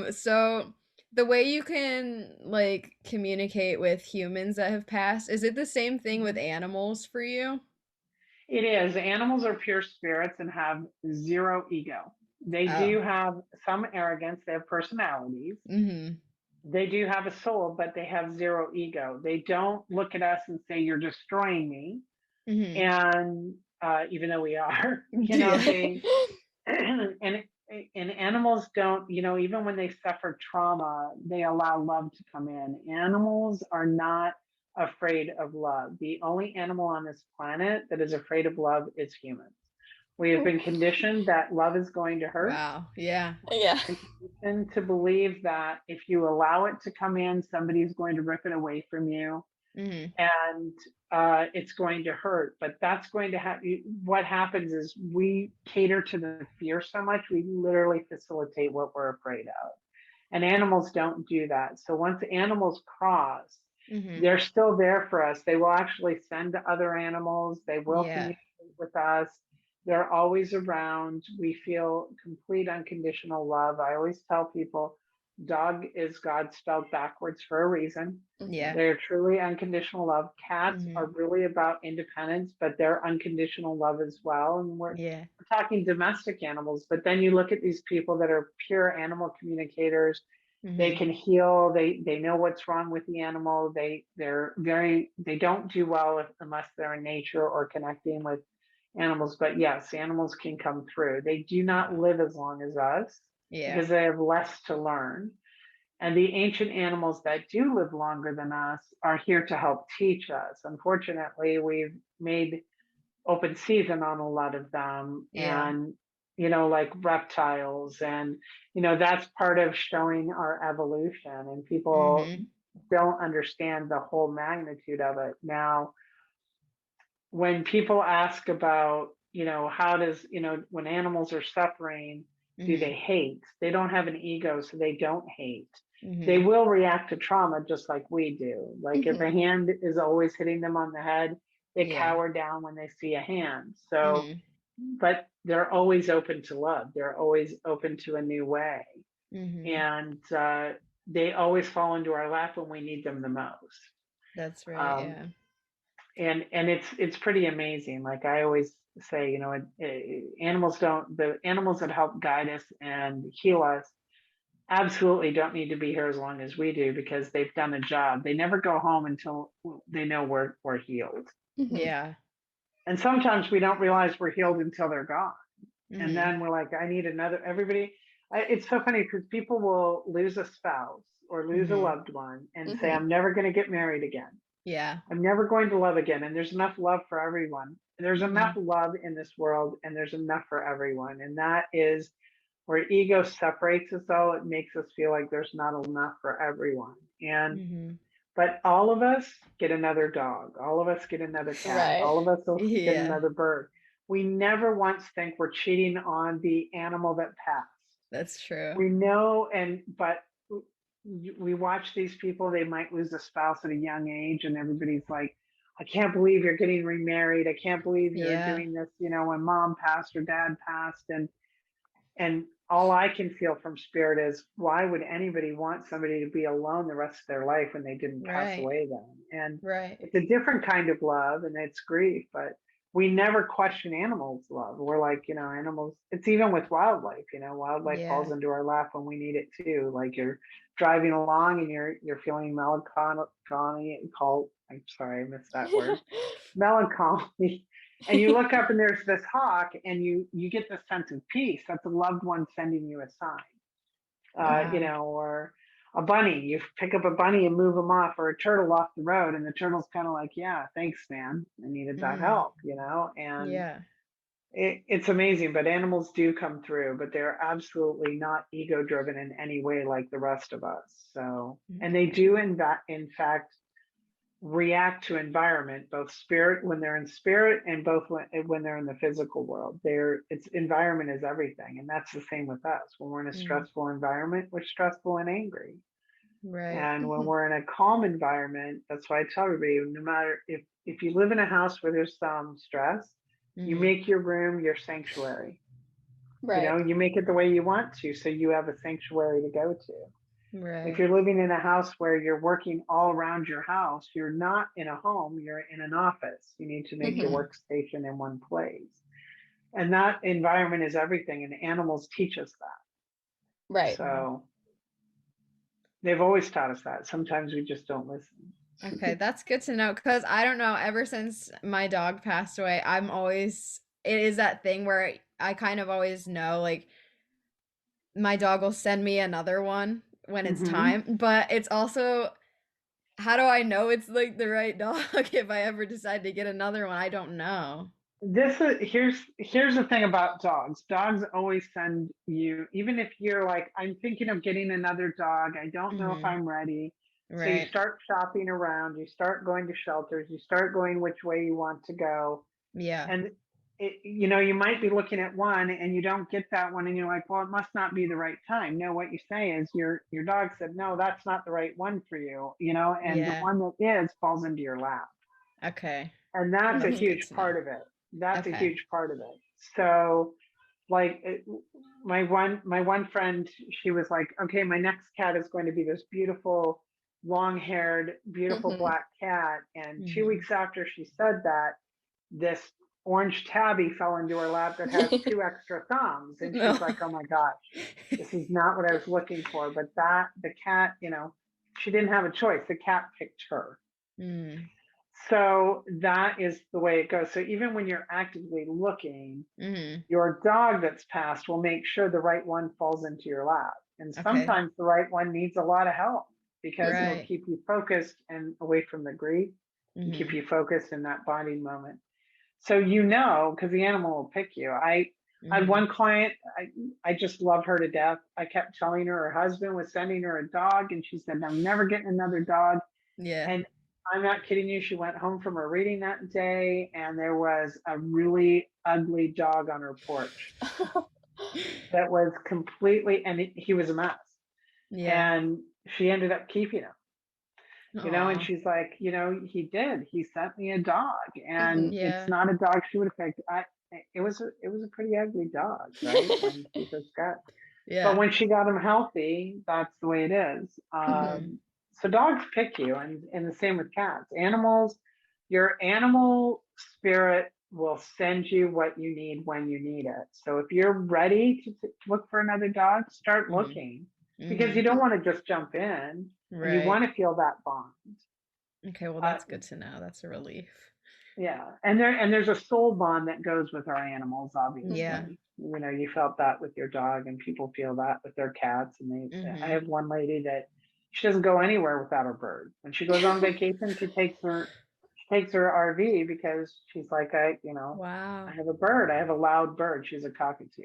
So the way you can like communicate with humans that have passed, is it the same thing with animals for you? It is. Animals are pure spirits and have zero ego. They do have some arrogance. They have personalities. They do have a soul, but they have zero ego. They don't look at us and say, you're destroying me. And even though we are, and animals don't, even when they suffer trauma, they allow love to come in. Animals are not afraid of love. The only animal on this planet that is afraid of love is humans. We have been conditioned that love is going to hurt. Wow. Yeah. And to believe that if you allow it to come in, somebody's going to rip it away from you. And it's going to hurt. But that's going to happen. What happens is we cater to the fear so much, we literally facilitate what we're afraid of. And animals don't do that. So once animals cross, they're still there for us. They will actually send to other animals. They will communicate with us. They're always around. We feel complete unconditional love. I always tell people, dog is God spelled backwards for a reason. They're truly unconditional love. Cats are really about independence, but they're unconditional love as well. And we're talking domestic animals, but then you look at these people that are pure animal communicators. They can heal. They know what's wrong with the animal. They don't do well unless they're in nature or connecting with animals. But yes, animals can come through. They do not live as long as us because they have less to learn. And the ancient animals that do live longer than us are here to help teach us. Unfortunately, we've made open season on a lot of them. And like reptiles, and that's part of showing our evolution, and people don't understand the whole magnitude of it. Now, when people ask about how does, when animals are suffering, do they hate? They don't have an ego, so they don't hate. They will react to trauma just like we do. Like if a hand is always hitting them on the head, they cower down when they see a hand. So, but they're always open to love. They're always open to a new way. And they always fall into our lap when we need them the most. That's right. And it's pretty amazing. Like I always say, the animals that help guide us and heal us absolutely don't need to be here as long as we do, because they've done a job. They never go home until they know we're healed. Yeah. And sometimes we don't realize we're healed until they're gone. And then we're like, I need another. It's so funny because people will lose a spouse or lose a loved one and say, I'm never going to get married again. Yeah. I'm never going to love again. And there's enough love for everyone. There's enough love in this world, and there's enough for everyone. And that is where ego separates us all. It makes us feel like there's not enough for everyone. And but all of us get another dog. All of us get another cat. Right. All of us will get another bird. We never once think we're cheating on the animal that passed. That's true. We know, but we watch these people. They might lose a spouse at a young age, and everybody's like, I can't believe you're getting remarried. I can't believe you're doing this, when mom passed or dad passed. And all I can feel from spirit is, why would anybody want somebody to be alone the rest of their life when they didn't pass away then? And it's a different kind of love, and it's grief, but we never question animals' love. We're like, animals, it's even with wildlife, wildlife falls into our lap when we need it too. Like you're driving along and you're feeling melancholy, I'm sorry, I missed that word. Melancholy. And you look up and there's this hawk, and you get this sense of peace. That's a loved one sending you a sign. Or a bunny, you pick up a bunny and move them off, or a turtle off the road, and the turtle's kind of like, yeah, thanks, man, I needed that help, and it's amazing. But animals do come through, but they're absolutely not ego driven in any way like the rest of us. So, and they do in fact react to environment, both spirit when they're in spirit, and both when they're in the physical world. It's environment is everything, and that's the same with us. When we're in a stressful environment, we're stressful and angry. Right. And when we're in a calm environment, that's why I tell everybody, no matter if you live in a house where there's some stress, you make your room your sanctuary. Right. You make it the way you want to, so you have a sanctuary to go to. Right. If you're living in a house where you're working all around your house, you're not in a home, you're in an office. You need to make your workstation in one place. And that environment is everything, and animals teach us that. Right. So they've always taught us that. Sometimes we just don't listen. Okay, that's good to know, because I don't know, ever since my dog passed away, it is that thing where I kind of always know, like, my dog will send me another one when it's time, but it's also, how do I know it's like the right dog if I ever decide to get another one? I don't know. Here's the thing about dogs. Dogs always send you, even if you're like, I'm thinking of getting another dog, I don't know if I'm ready. So you start shopping around, you start going to shelters, you start going which way you want to go. Yeah. And you might be looking at one and you don't get that one, and you're like, well, it must not be the right time. No, what you say is your dog said, no, that's not the right one for you, and the one that is falls into your lap. Okay. And that's a huge part of it. That's a huge part of it. So like my one friend, she was like, okay, my next cat is going to be this beautiful, long-haired, beautiful black cat. And 2 weeks after she said that, this orange tabby fell into her lap that has 2 extra thumbs. And she's like, oh my gosh, this is not what I was looking for. But the cat, she didn't have a choice. The cat picked her. So that is the way it goes. So even when you're actively looking, your dog that's passed will make sure the right one falls into your lap. And sometimes the right one needs a lot of help, because it'll keep you focused and away from the grief, and keep you focused in that bonding moment. So because the animal will pick you. I had one client, I just love her to death. I kept telling her husband was sending her a dog, and she said, I'm never getting another dog. Yeah. And I'm not kidding you. She went home from her reading that day, and there was a really ugly dog on her porch that was completely, and he was a mess. Yeah. And she ended up keeping him. And she's like, he sent me a dog, and it's not a dog she would have picked. It was a pretty ugly dog, right? When she first got, but when she got him healthy, that's the way it is. So dogs pick you, and the same with cats. Animals, your animal spirit will send you what you need when you need it. So if you're ready to look for another dog, start looking, because you don't want to just jump in. Right. And you want to feel that bond. Okay, well, that's good to know. That's a relief. Yeah, and there's a soul bond that goes with our animals, obviously. Yeah. You felt that with your dog, and people feel that with their cats. And I have one lady that she doesn't go anywhere without her bird. When she goes on vacation, she takes her RV, because she's like, wow. I have a bird. I have a loud bird. She's a cockatoo.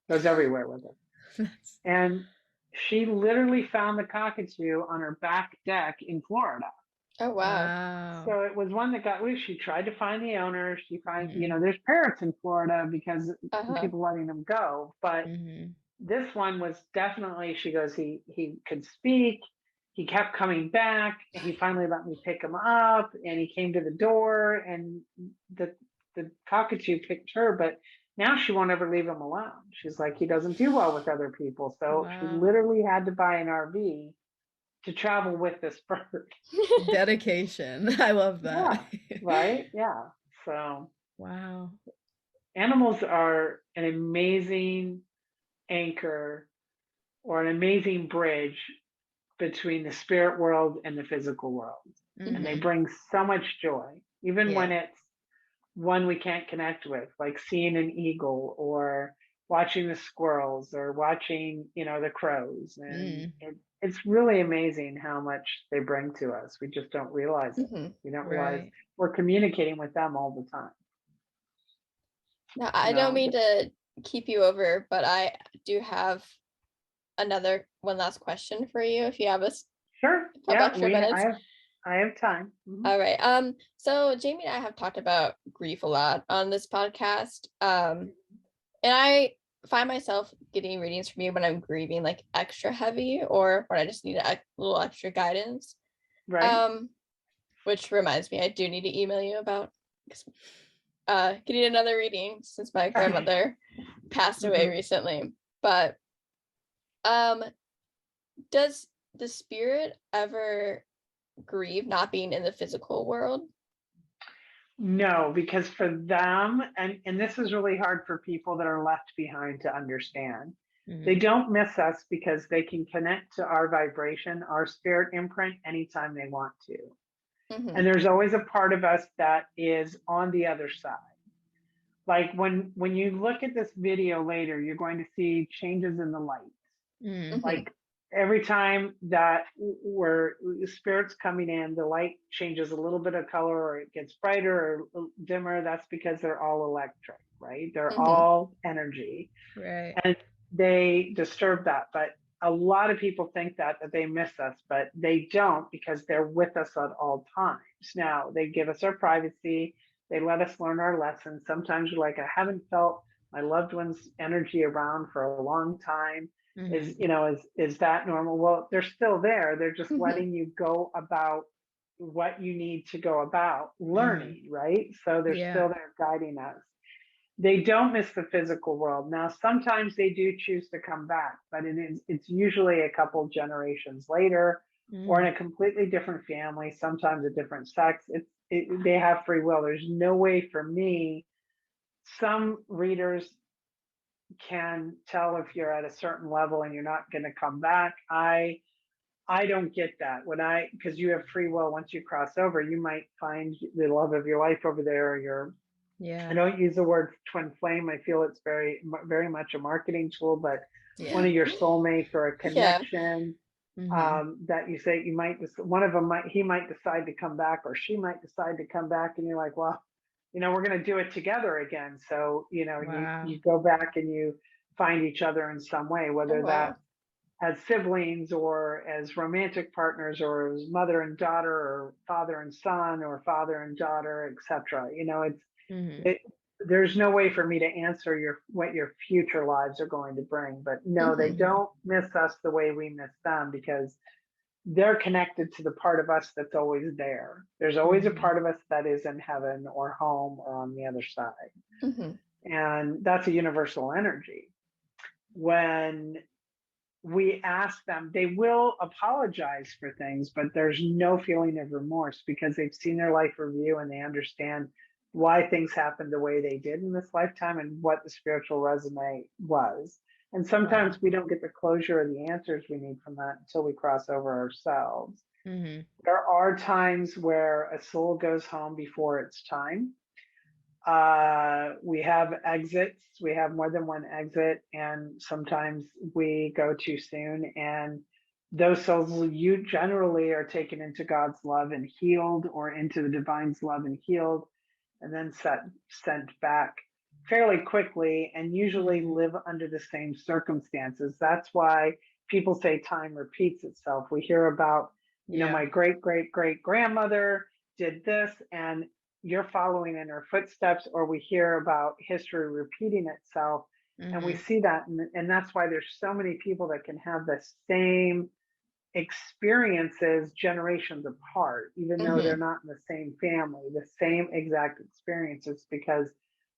Goes everywhere with it. And she literally found the cockatoo on her back deck in Florida. Oh, wow. So it was one that got loose. She tried to find the owner. She found, there's parrots in Florida because people letting them go. But this one was definitely, she goes, he could speak. He kept coming back, and he finally let me pick him up, and he came to the door, and the cockatoo picked her, but now she won't ever leave him alone. She's like, he doesn't do well with other people. So she literally had to buy an RV to travel with this bird. Dedication. I love that. Yeah, right? Yeah. So wow. Animals are an amazing anchor, or an amazing bridge between the spirit world and the physical world. And they bring so much joy, even when it's one we can't connect with, like seeing an eagle, or watching the squirrels, or watching, the crows. And it's really amazing how much they bring to us. We just don't realize it. We don't realize we're communicating with them all the time. Now, I don't mean to keep you over, but I do have one last question for you, if you have a extra minutes. I have time. All right. So Jamie and I have talked about grief a lot on this podcast. And I find myself getting readings from you when I'm grieving like extra heavy, or when I just need a little extra guidance. Right. Which reminds me, I do need to email you about getting another reading, since my grandmother passed away recently. But does the spirit ever grieve not being in the physical world? No, because for them, and this is really hard for people that are left behind to understand. They don't miss us because they can connect to our vibration, our spirit imprint, anytime they want to. And there's always a part of us that is on the other side. Like when you look at this video later, you're going to see changes in the light. Like every time that where spirit's coming in, the light changes a little bit of color, or it gets brighter or dimmer. That's because they're all electric, right? They're all energy. Right. And they disturb that. But a lot of people think that they miss us, but they don't, because they're with us at all times. Now, they give us our privacy. They let us learn our lessons. Sometimes we're like, I haven't felt my loved one's energy around for a long time. Is that normal? Well, they're still there. They're just letting you go about what you need to go about learning, right? So they're still there guiding us. They don't miss the physical world. Now, sometimes they do choose to come back, but it's usually a couple generations later, or in a completely different family, sometimes a different sex. They have free will. There's no way for me. Some readers can tell if you're at a certain level and you're not going to come back. I don't get that. Because you have free will. Once you cross over, you might find the love of your life over there, or I don't use the word twin flame. I feel it's very, very much a marketing tool, but one of your soulmates, or a connection that you say you might, one of them he might decide to come back, or she might decide to come back, and you're like, well, we're going to do it together again. So, you go back and you find each other in some way, whether that's as siblings or as romantic partners or as mother and daughter or father and son or father and daughter, etc. There's no way for me to answer what your future lives are going to bring, but no, they don't miss us the way we miss them, because they're connected to the part of us that's always there. There's always a part of us that is in heaven or home or on the other side. And that's a universal energy. When we ask them, they will apologize for things, but there's no feeling of remorse, because they've seen their life review and they understand why things happened the way they did in this lifetime and what the spiritual resume was. And sometimes we don't get the closure or the answers we need from that until we cross over ourselves. There are times where a soul goes home before its time. We have exits. We have more than one exit, and sometimes we go too soon. And those souls, you generally are taken into God's love and healed, or into the divine's love and healed, and then sent back fairly quickly, and usually live under the same circumstances. That's why people say time repeats itself. We hear about, my great great great grandmother did this, and you're following in her footsteps, or we hear about history repeating itself. And we see that, and that's why there's so many people that can have the same experiences generations apart, even though they're not in the same family, the same exact experiences, because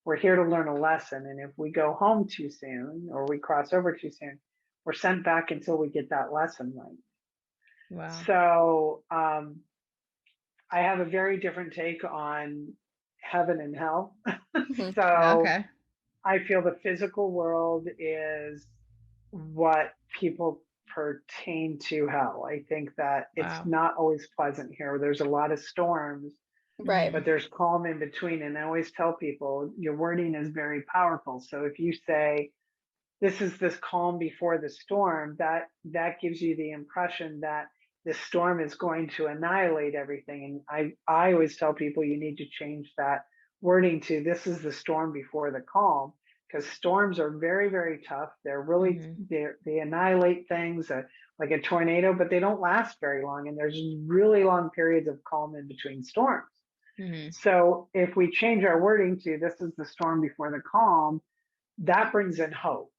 we're here to learn a lesson. And if we go home too soon or we cross over too soon, we're sent back until we get that lesson right. Wow. So I have a very different take on heaven and hell. So I feel the physical world is what people pertain to hell. I think that it's not always pleasant here. There's a lot of storms, but there's calm in between. And I always tell people, your wording is very powerful. So if you say, this is this calm before the storm, that gives you the impression that the storm is going to annihilate everything. And I always tell people, you need to change that wording to, this is the storm before the calm, because storms are very, very tough. They're really, they annihilate things like a tornado, but they don't last very long. And there's really long periods of calm in between storms. So if we change our wording to, this is the storm before the calm, that brings in hope.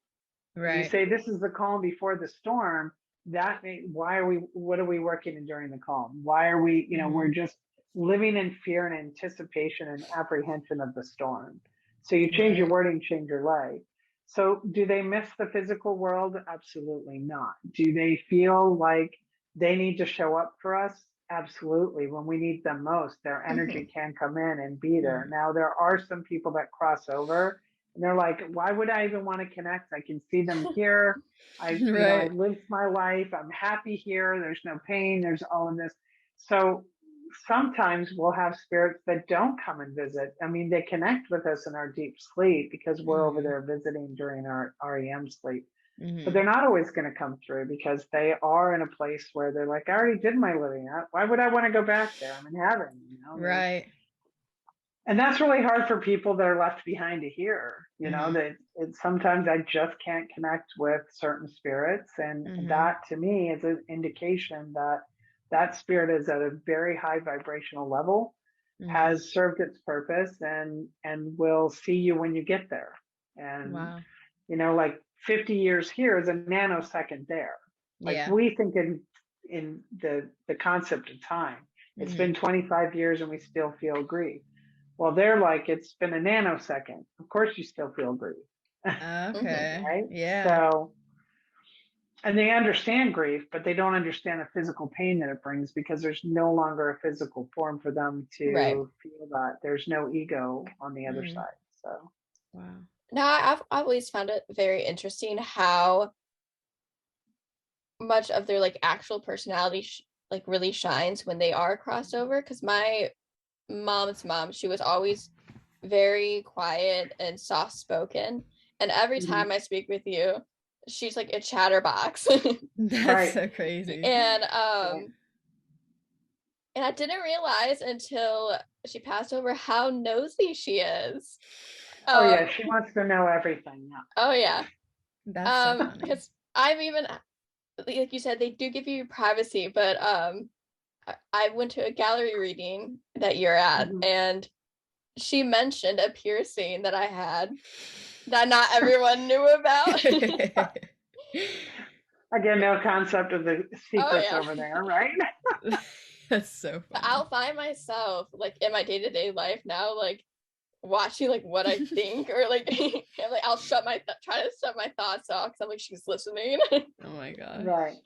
You say, this is the calm before the storm, what are we working in during the calm? Why are we, we're just living in fear and anticipation and apprehension of the storm. So you change your wording, change your life. So do they miss the physical world? Absolutely not. Do they feel like they need to show up for us? Absolutely. When we need them most, their energy can come in and be there. Now, there are some people that cross over and they're like, why would I even want to connect? I can see them here. I lived my life. I'm happy here. There's no pain. There's all of this. So sometimes we'll have spirits that don't come and visit. I mean, they connect with us in our deep sleep because we're over there visiting during our REM sleep. But they're not always going to come through because they are in a place where they're like, I already did my living. Why would I want to go back there? I'm in heaven, Right. And that's really hard for people that are left behind to hear, that sometimes I just can't connect with certain spirits. And that to me is an indication that that spirit is at a very high vibrational level, has served its purpose, and will see you when you get there. And, like 50 years here is a nanosecond there. Like we think in the concept of time, it's been 25 years and we still feel grief. Well, they're like, it's been a nanosecond. Of course you still feel grief. Okay. Right? Yeah. So, and they understand grief, but they don't understand the physical pain that it brings because there's no longer a physical form for them to feel that. There's no ego on the other side. So, wow. Now, I've always found it very interesting how much of their actual personality really shines when they are crossed over. Because my mom's mom, she was always very quiet and soft spoken, and every time I speak with you, she's like a chatterbox. That's so crazy. And I didn't realize until she passed over how nosy she is. Oh yeah, she wants to know everything. Oh yeah. That's so funny. Because I've even like you said, they do give you privacy, but I went to a gallery reading that you're at, and she mentioned a piercing that I had that not everyone knew about. Again, no concept of the secrets over there, right? That's so funny. I'll find myself like in my day-to-day life now, like watching like what I think, or like I'm like I'll try to shut my thoughts off because I'm like, she's listening. Oh my god. Right.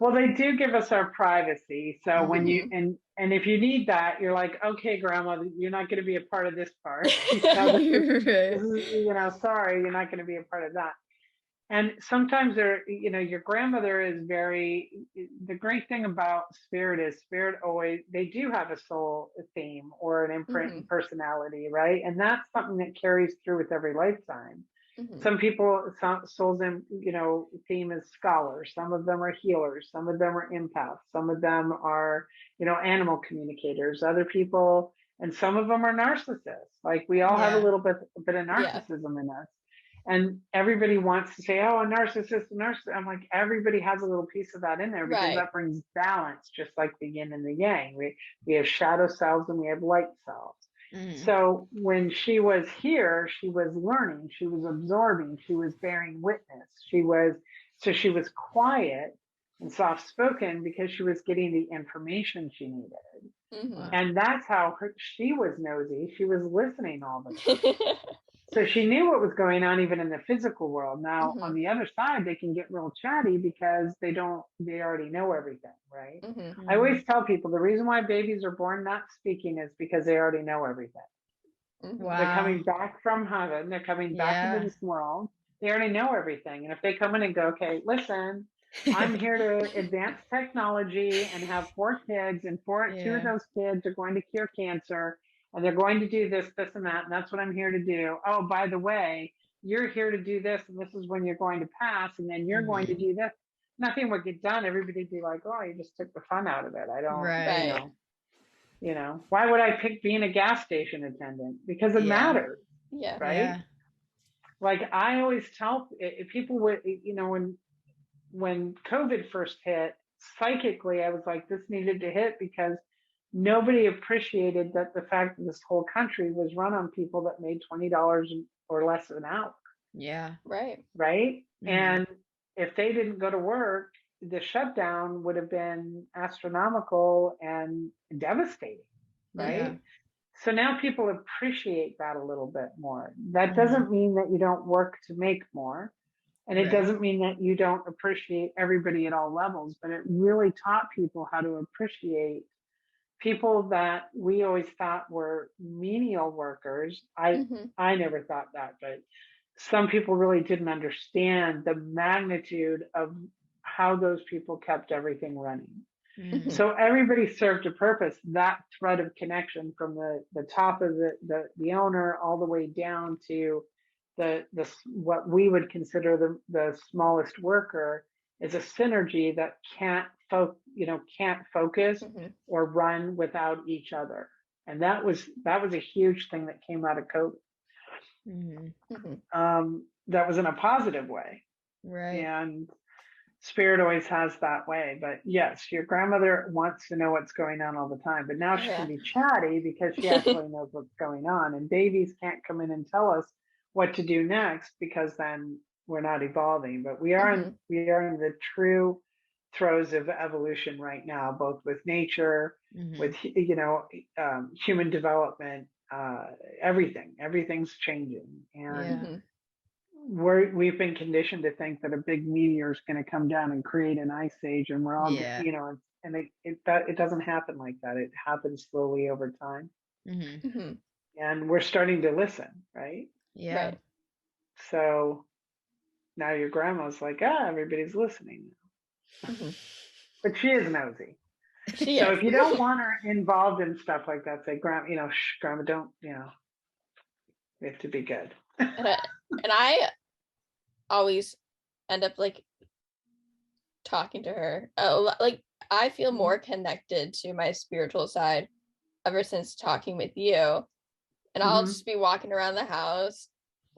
Well, they do give us our privacy. So when you and if you need that, you're like, okay, grandma, you're not going to be a part of this part. Sorry, you're not going to be a part of that. And sometimes your grandmother is the great thing about spirit is spirit always, they do have a soul theme or an imprint and personality, right? And that's something that carries through with every lifetime. Some people, souls in, theme is scholars. Some of them are healers. Some of them are empaths. Some of them are, animal communicators. Other people, and some of them are narcissists. Like we all have a little bit of narcissism in us. And everybody wants to say, oh, a narcissist. I'm like, everybody has a little piece of that in there because that brings balance, just like the yin and the yang. We have shadow selves and we have light selves. So when she was here, she was learning, she was absorbing, she was bearing witness. She was quiet and soft spoken because she was getting the information she needed. And that's how she was nosy. She was listening all the time. So she knew what was going on even in the physical world. Now, on the other side, they can get real chatty because they already know everything, right? I always tell people the reason why babies are born not speaking is because they already know everything. Wow. They're coming back from heaven. They're coming back into this world. They already know everything. And if they come in and go, okay, listen, I'm here to advance technology and have 4 kids, and 2 of those kids are going to cure cancer. And they're going to do this, this, and that. And that's what I'm here to do. Oh, by the way, you're here to do this. And this is when you're going to pass. And then you're going to do this. Nothing would get done. Everybody'd be like, oh, you just took the fun out of it. I don't, why would I pick being a gas station attendant? Because it matters. Yeah. Right. Yeah. Like I always tell people when COVID first hit, psychically, I was like, this needed to hit because nobody appreciated that the fact that this whole country was run on people that made $20 or less an hour. Yeah. Right. Right. And if they didn't go to work, the shutdown would have been astronomical and devastating. Right. Yeah. So now people appreciate that a little bit more. That doesn't mean that you don't work to make more. And it doesn't mean that you don't appreciate everybody at all levels, but it really taught people how to appreciate people that we always thought were menial workers. I never thought that, but some people really didn't understand the magnitude of how those people kept everything running. So everybody served a purpose. That thread of connection from the top of the owner all the way down to the what we would consider the smallest worker is a synergy that can't focus or run without each other. And that was a huge thing that came out of COVID. That was in a positive way. Right. And spirit always has that way. But yes, your grandmother wants to know what's going on all the time, but now she can be chatty because she actually knows what's going on. And babies can't come in and tell us what to do next because then we're not evolving. But we are in the true throes of evolution right now, both with nature, with human development, everything's changing. And we've been conditioned to think that a big meteor is going to come down and create an ice age, and we're all and it doesn't happen like that. It happens slowly over time. And we're starting to listen, right? Right. So now your grandma's like, everybody's listening now. But she is nosy. So if you don't want her involved in stuff like that, say, grandma, grandma, don't, we have to be good. And I always end up like talking to her. Like I feel more connected to my spiritual side ever since talking with you. And I'll just be walking around the house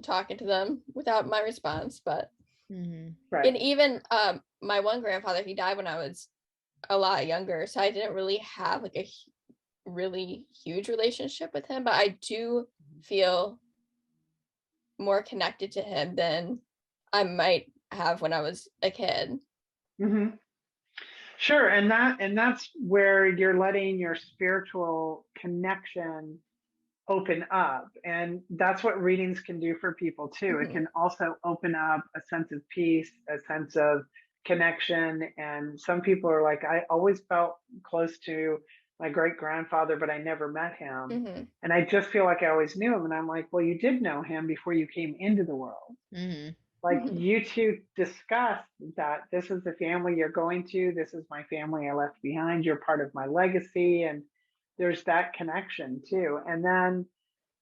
talking to them without my response, but Right. And even my one grandfather, he died when I was a lot younger, so I didn't really have like a really huge relationship with him, but I do feel more connected to him than I might have when I was a kid. Mm-hmm. Sure, and that's where you're letting your spiritual connection open up, and that's what readings can do for people too. It can also open up a sense of peace, a sense of connection, and some people are like, I always felt close to my great grandfather, but I never met him, and I just feel like I always knew him. And I'm like, well, you did know him before you came into the world. Like you two discussed that this is the family you're going to, this is my family I left behind, you're part of my legacy, and there's that connection too. And then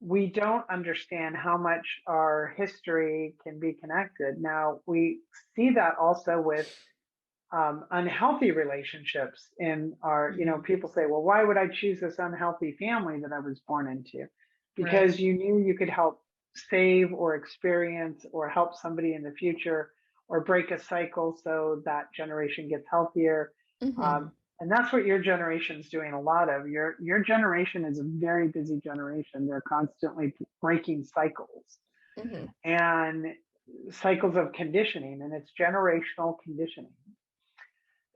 we don't understand how much our history can be connected. Now we see that also with unhealthy relationships in our, people say, well, why would I choose this unhealthy family that I was born into? Because you knew you could help save or experience or help somebody in the future or break a cycle so that generation gets healthier. And that's what your generation's doing a lot of. Your generation is a very busy generation. They're constantly breaking cycles and cycles of conditioning, and it's generational conditioning.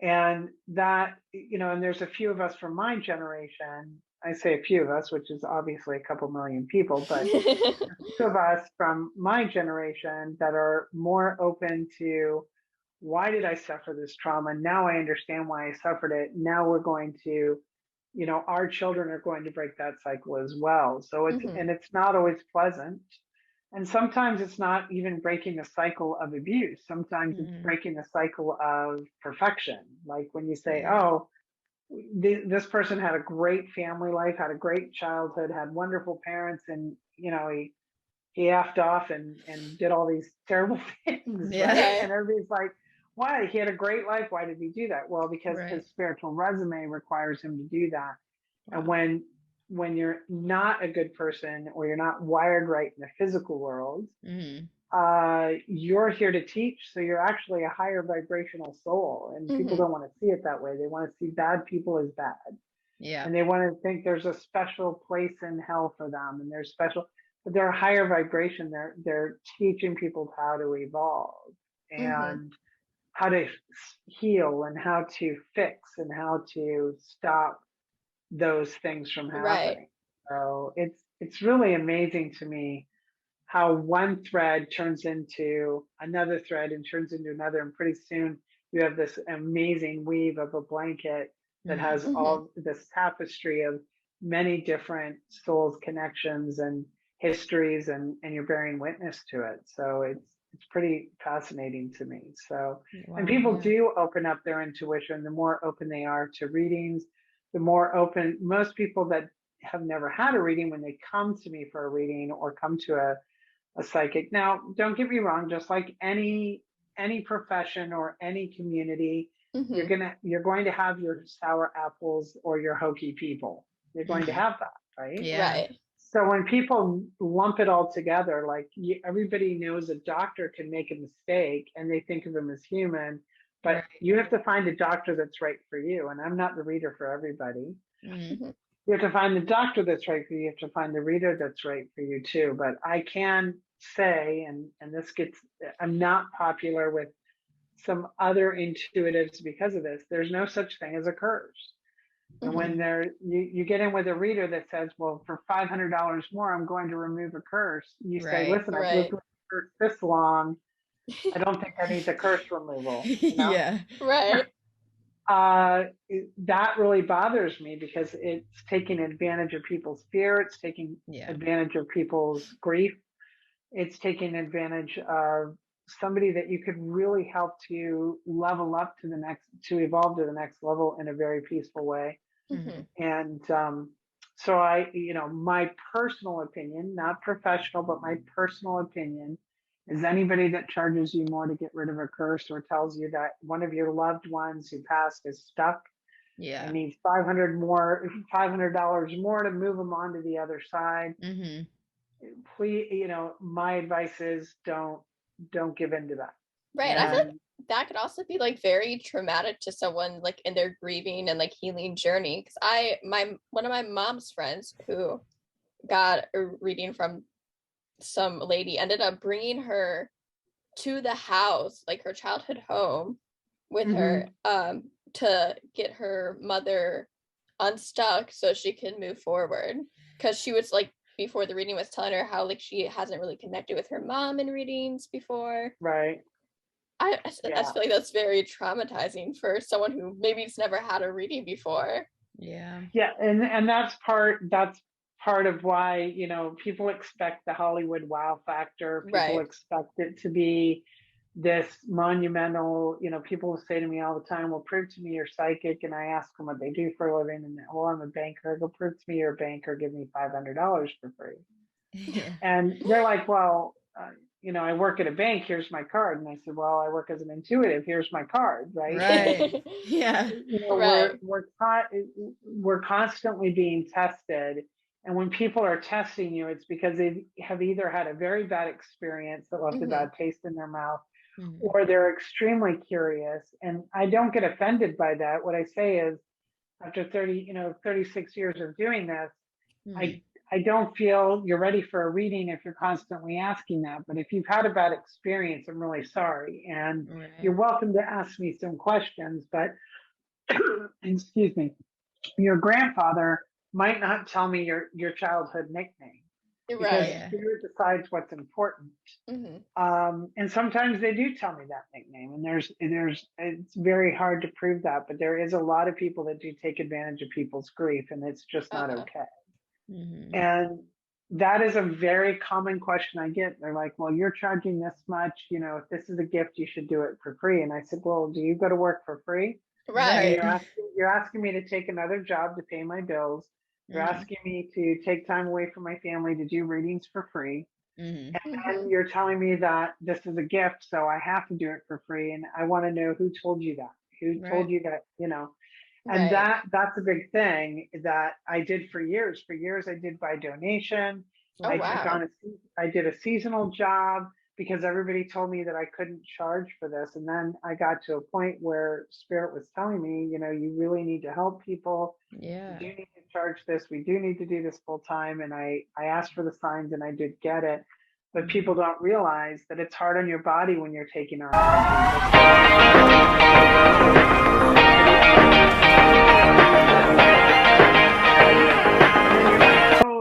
And that, and there's a few of us from my generation. I say a few of us, which is obviously a couple million people, but a few of us from my generation that are more open to, why did I suffer this trauma? Now I understand why I suffered it. Now we're going to, our children are going to break that cycle as well. So it's not always pleasant. And sometimes it's not even breaking the cycle of abuse. Sometimes it's breaking the cycle of perfection. Like when you say, oh, this person had a great family life, had a great childhood, had wonderful parents, and, he effed off and did all these terrible things. Right? And everybody's like, why? He had a great life. Why did he do that? Well, because his spiritual resume requires him to do that. And when you're not a good person or you're not wired right in the physical world, you're here to teach. So you're actually a higher vibrational soul, and people don't want to see it that way. They want to see bad people as bad. And they want to think there's a special place in hell for them, and there's special, but they're a higher vibration. They're teaching people how to evolve and how to heal and how to fix and how to stop those things from happening. So it's really amazing to me how one thread turns into another thread and turns into another, and pretty soon you have this amazing weave of a blanket that has all this tapestry of many different souls connections and histories, and you're bearing witness to it. So it's pretty fascinating to me. So and people do open up their intuition. The more open they are to readings, the more open. Most people that have never had a reading, when they come to me for a reading or come to a psychic. Now, don't get me wrong, just like any profession or any community, you're going to have your sour apples or your hokey people. You're going to have that, right? Right. So when people lump it all together, like everybody knows a doctor can make a mistake and they think of him as human, but you have to find a doctor that's right for you. And I'm not the reader for everybody. You have to find the doctor that's right for you. You have to find the reader that's right for you too. But I can say, and this I'm not popular with some other intuitives because of this, there's no such thing as a curse. And when you get in with a reader that says, well, for $500 more, I'm going to remove a curse. You say, listen, I've lived with a curse this long. I don't think I need the curse removal. That really bothers me because it's taking advantage of people's fear. It's taking advantage of people's grief. It's taking advantage of somebody that you could really help to level up to evolve to the next level in a very peaceful way. And so my personal opinion, not professional, but my personal opinion is anybody that charges you more to get rid of a curse or tells you that one of your loved ones who passed is stuck and needs $500 more to move them on to the other side. Please, my advice is don't give in to that. Right. I feel like that could also be like very traumatic to someone like in their grieving and like healing journey. Because one of my mom's friends who got a reading from some lady ended up bringing her to the house, like her childhood home, with her to get her mother unstuck so she could move forward. Because she was like, before the reading, was telling her how like she hasn't really connected with her mom in readings before. Right. I feel like that's very traumatizing for someone who maybe has never had a reading before. Yeah. Yeah, and that's part of why, you know, people expect the Hollywood wow factor. People expect it to be this monumental, you know, people will say to me all the time, well, prove to me you're psychic. And I ask them what they do for a living. And well, I'm a banker. I go, prove to me you're a banker. Give me $500 for free. Yeah. And they're like, well, you know, I work at a bank. Here's my card. And I said, well, I work as an intuitive. Here's my card. Right. Right. Yeah. You know, we're constantly being tested. And when people are testing you, it's because they have either had a very bad experience that left a bad taste in their mouth, or they're extremely curious. And I don't get offended by that. What I say is, after 36 years of doing this, I don't feel you're ready for a reading if you're constantly asking that. But if you've had a bad experience, I'm really sorry. And you're welcome to ask me some questions, but excuse me, your grandfather might not tell me your childhood nickname. Because spirit decides what's important. And sometimes they do tell me that nickname, and it's very hard to prove that, but there is a lot of people that do take advantage of people's grief, and it's just not okay. And that is a very common question I get. They're like, well, you're charging this much, you know, if this is a gift, you should do it for free. And I said, well, do you go to work for free? Right. You're asking me to take another job to pay my bills. You're asking me to take time away from my family to do readings for free. And then you're telling me that this is a gift, so I have to do it for free. And I want to know who told you that, told you that, you know. And that's a big thing that I did for years. For years, I did by donation. I did a seasonal job because everybody told me that I couldn't charge for this. And then I got to a point where Spirit was telling me, you know, you really need to help people. Yeah. You do need to charge this. We do need to do this full time. And I asked for the signs and I did get it. But people don't realize that it's hard on your body when you're taking our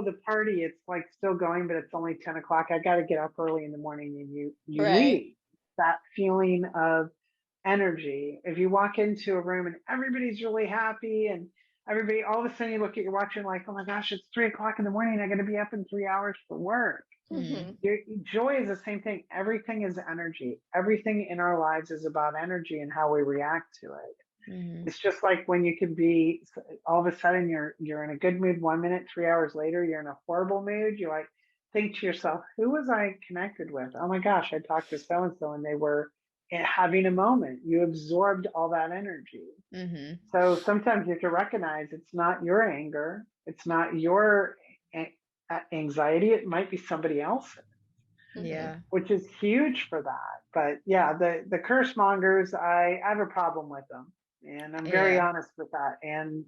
the party, it's like still going, but it's only 10 o'clock. I got to get up early in the morning, and you leave that feeling of energy. If you walk into a room and everybody's really happy and everybody, all of a sudden you look at your watch and like, oh my gosh, it's 3 o'clock in the morning. I got to be up in 3 hours for work. Your joy is the same thing. Everything is energy. Everything in our lives is about energy and how we react to it. It's just like when you can be, all of a sudden you're in a good mood 1 minute, 3 hours later, you're in a horrible mood. You like think to yourself, who was I connected with? Oh my gosh, I talked to so-and-so and they were having a moment. You absorbed all that energy. So sometimes you have to recognize it's not your anger. It's not your anxiety. It might be somebody else's. Yeah. Which is huge for that. But yeah, the curse mongers, I have a problem with them. And I'm very honest with that. And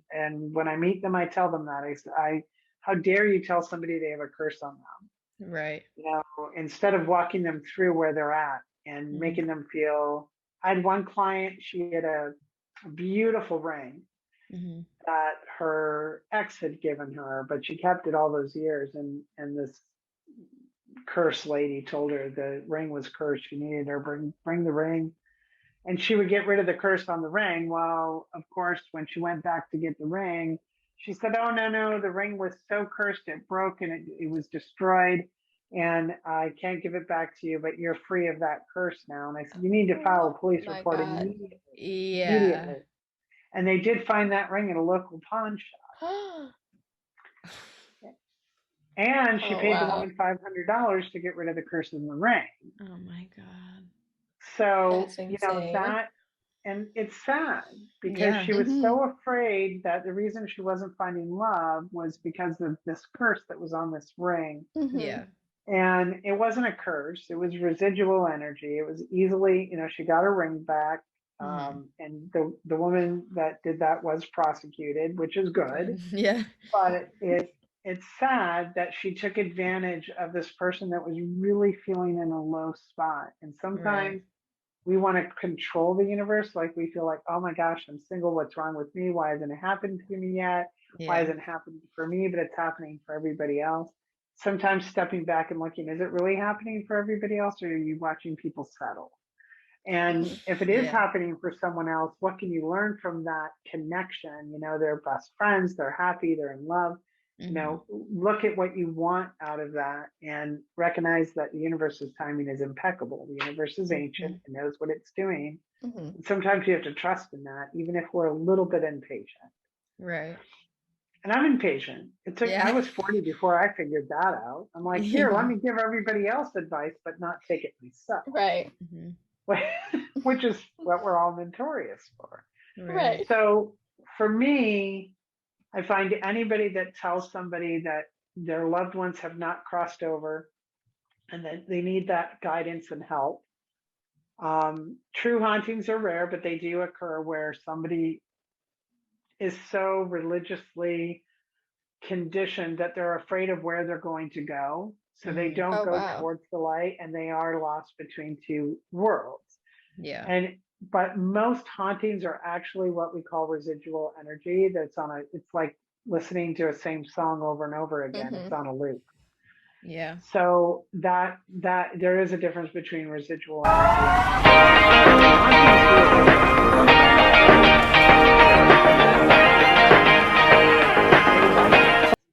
when I meet them, I tell them that I how dare you tell somebody they have a curse on them? Right. You know, instead of walking them through where they're at and making them feel. I had one client, she had a beautiful ring that her ex had given her, but she kept it all those years. And this curse lady told her the ring was cursed. She needed her bring the ring. And she would get rid of the curse on the ring. Well, of course, when she went back to get the ring, she said, oh, no, the ring was so cursed, it broke and it was destroyed. And I can't give it back to you, but you're free of that curse now. And I said, you need to file a police report immediately. Yeah. Immediately. And they did find that ring at a local pawn shop. And she paid the woman $500 to get rid of the curse in the ring. Oh my God. So, you know, that, and it's sad because she was so afraid that the reason she wasn't finding love was because of this curse that was on this ring. Yeah. And it wasn't a curse. It was residual energy. It was easily, she got her ring back. And the woman that did that was prosecuted, which is good. Yeah. But it's sad that she took advantage of this person that was really feeling in a low spot. And sometimes we want to control the universe. Like we feel like, oh my gosh, I'm single. What's wrong with me? Why hasn't it happened to me yet? Why hasn't it happened for me, but it's happening for everybody else? Sometimes stepping back and looking, is it really happening for everybody else, or are you watching people settle? And if it is happening for someone else, what can you learn from that connection? They're best friends, they're happy, they're in love. Look at what you want out of that and recognize that the universe's timing is impeccable. The universe is ancient and knows what it's doing. Sometimes you have to trust in that, even if we're a little bit impatient. Right. And I'm impatient. I was 40 before I figured that out. I'm like, here, let me give everybody else advice, but not take it myself. Right. Which is what we're all notorious for. Right. So for me, I find anybody that tells somebody that their loved ones have not crossed over and that they need that guidance and help. True hauntings are rare, but they do occur where somebody is so religiously conditioned that they're afraid of where they're going to go. So they don't go towards the light, and they are lost between two worlds. Yeah. But most hauntings are actually what we call residual energy. It's like listening to a same song over and over again. It's on a loop. Yeah. So that there is a difference between residual energy.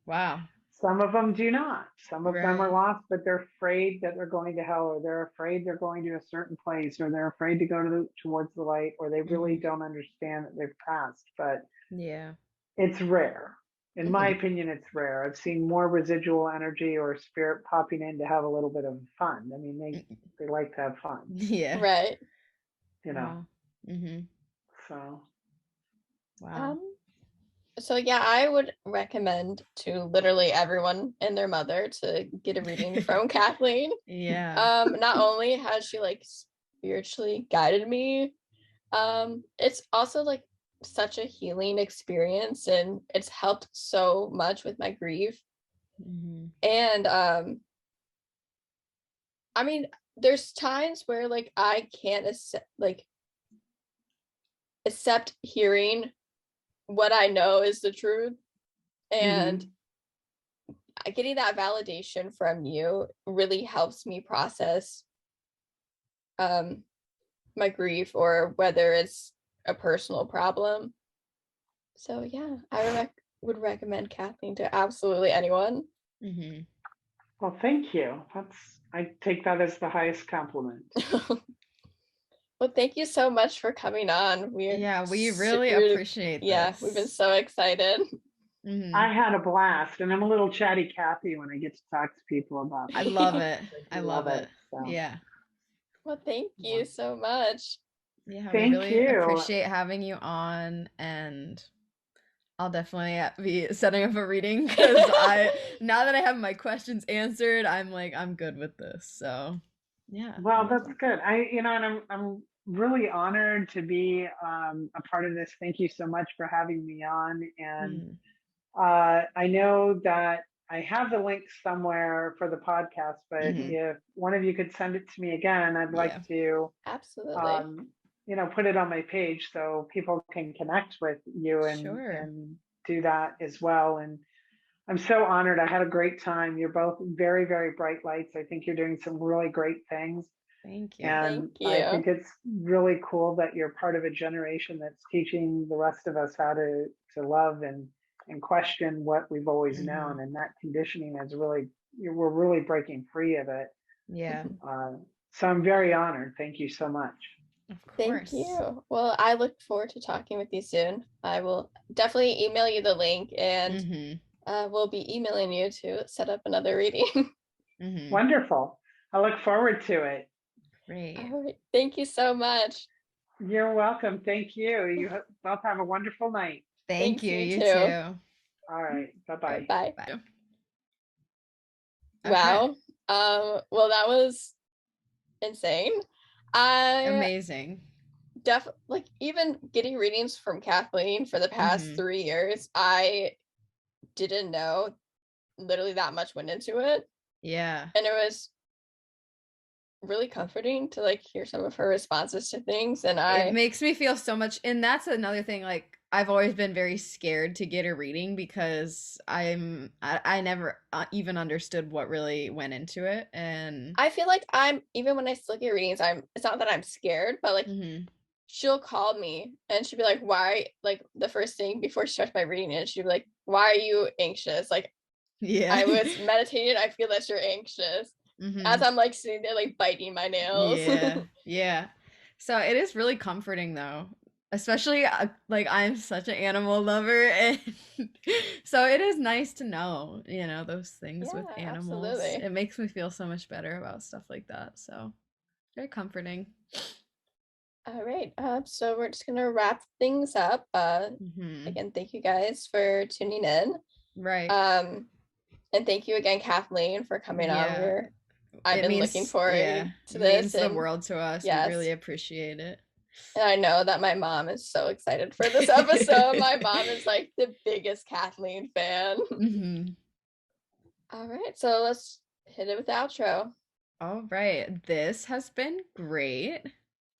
Wow. Some of them do not. Some of them are lost, but they're afraid that they're going to hell, or they're afraid they're going to a certain place, or they're afraid to go towards the light, or they really don't understand that they've passed. But it's rare. In my opinion, it's rare. I've seen more residual energy or spirit popping in to have a little bit of fun. I mean, they like to have fun. Yeah. Right. Wow. So. Wow. So yeah, I would recommend to literally everyone and their mother to get a reading from Kathleen. Yeah. Not only has she spiritually guided me, it's also such a healing experience, and it's helped so much with my grief. And I mean, there's times where I can't accept hearing what I know is the truth, and getting that validation from you really helps me process my grief, or whether it's a personal problem. So yeah, I would recommend Kathleen to absolutely anyone. Well, thank you. I take that as the highest compliment. Well, thank you so much for coming on. We really appreciate this. Yeah, we've been so excited. I had a blast, and I'm a little chatty Cathy when I get to talk to people about I love it. I love it. So. Yeah. Well, thank you so much. Yeah, we really appreciate having you on, and I'll definitely be setting up a reading, because now that I have my questions answered, I'm good with this. So yeah. Well, that's good. And I'm really honored to be a part of this. Thank you so much for having me on. And I know that I have the link somewhere for the podcast, but if one of you could send it to me again, I'd like to absolutely put it on my page so people can connect with you and do that as well. And I'm so honored. I had a great time. You're both very, very bright lights. I think you're doing some really great things. Thank you. And I think it's really cool that you're part of a generation that's teaching the rest of us how to love and question what we've always known. And that conditioning is we're really breaking free of it. Yeah. So I'm very honored. Thank you so much. Of course. Thank you. Well, I look forward to talking with you soon. I will definitely email you the link, and we'll be emailing you to set up another reading. Wonderful. I look forward to it. Great. All right. Thank you so much. You're welcome. Thank you. You both have a wonderful night. Thank you. You too. All right. Bye-bye. Bye. Bye. Wow. Well, that was insane. Amazing. Definitely, like, even getting readings from Kathleen for the past 3 years, I didn't know literally that much went into it. Yeah. And it was really comforting to like hear some of her responses to things, and it makes me feel so much. And that's another thing, like, I've always been very scared to get a reading because I never even understood what really went into it. And I feel like even when I still get readings, it's not that I'm scared, but like she'll call me and she'll be like, why, like the first thing before she starts my reading is she'll be like, why are you anxious? Like, yeah, I was meditating, I feel that you're anxious. As I'm like sitting there like biting my nails. Yeah. So it is really comforting though, especially like I'm such an animal lover, and so it is nice to know, those things with animals. Absolutely. It makes me feel so much better about stuff like that. So very comforting. All right. So we're just gonna wrap things up. Again, thank you guys for tuning in. Right. And thank you again, Kathleen, for coming on. I've been looking forward to this. It means the world to us. Yes. We really appreciate it. And I know that my mom is so excited for this episode. My mom is like the biggest Kathleen fan. All right, so let's hit it with the outro. All right. This has been great.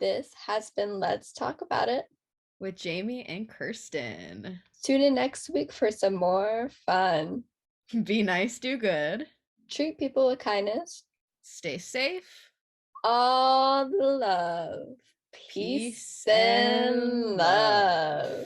This has been Let's Talk About It with Jamie and Kirsten. Tune in next week for some more fun. Be nice, do good. Treat people with kindness. Stay safe. All the love. Peace and love.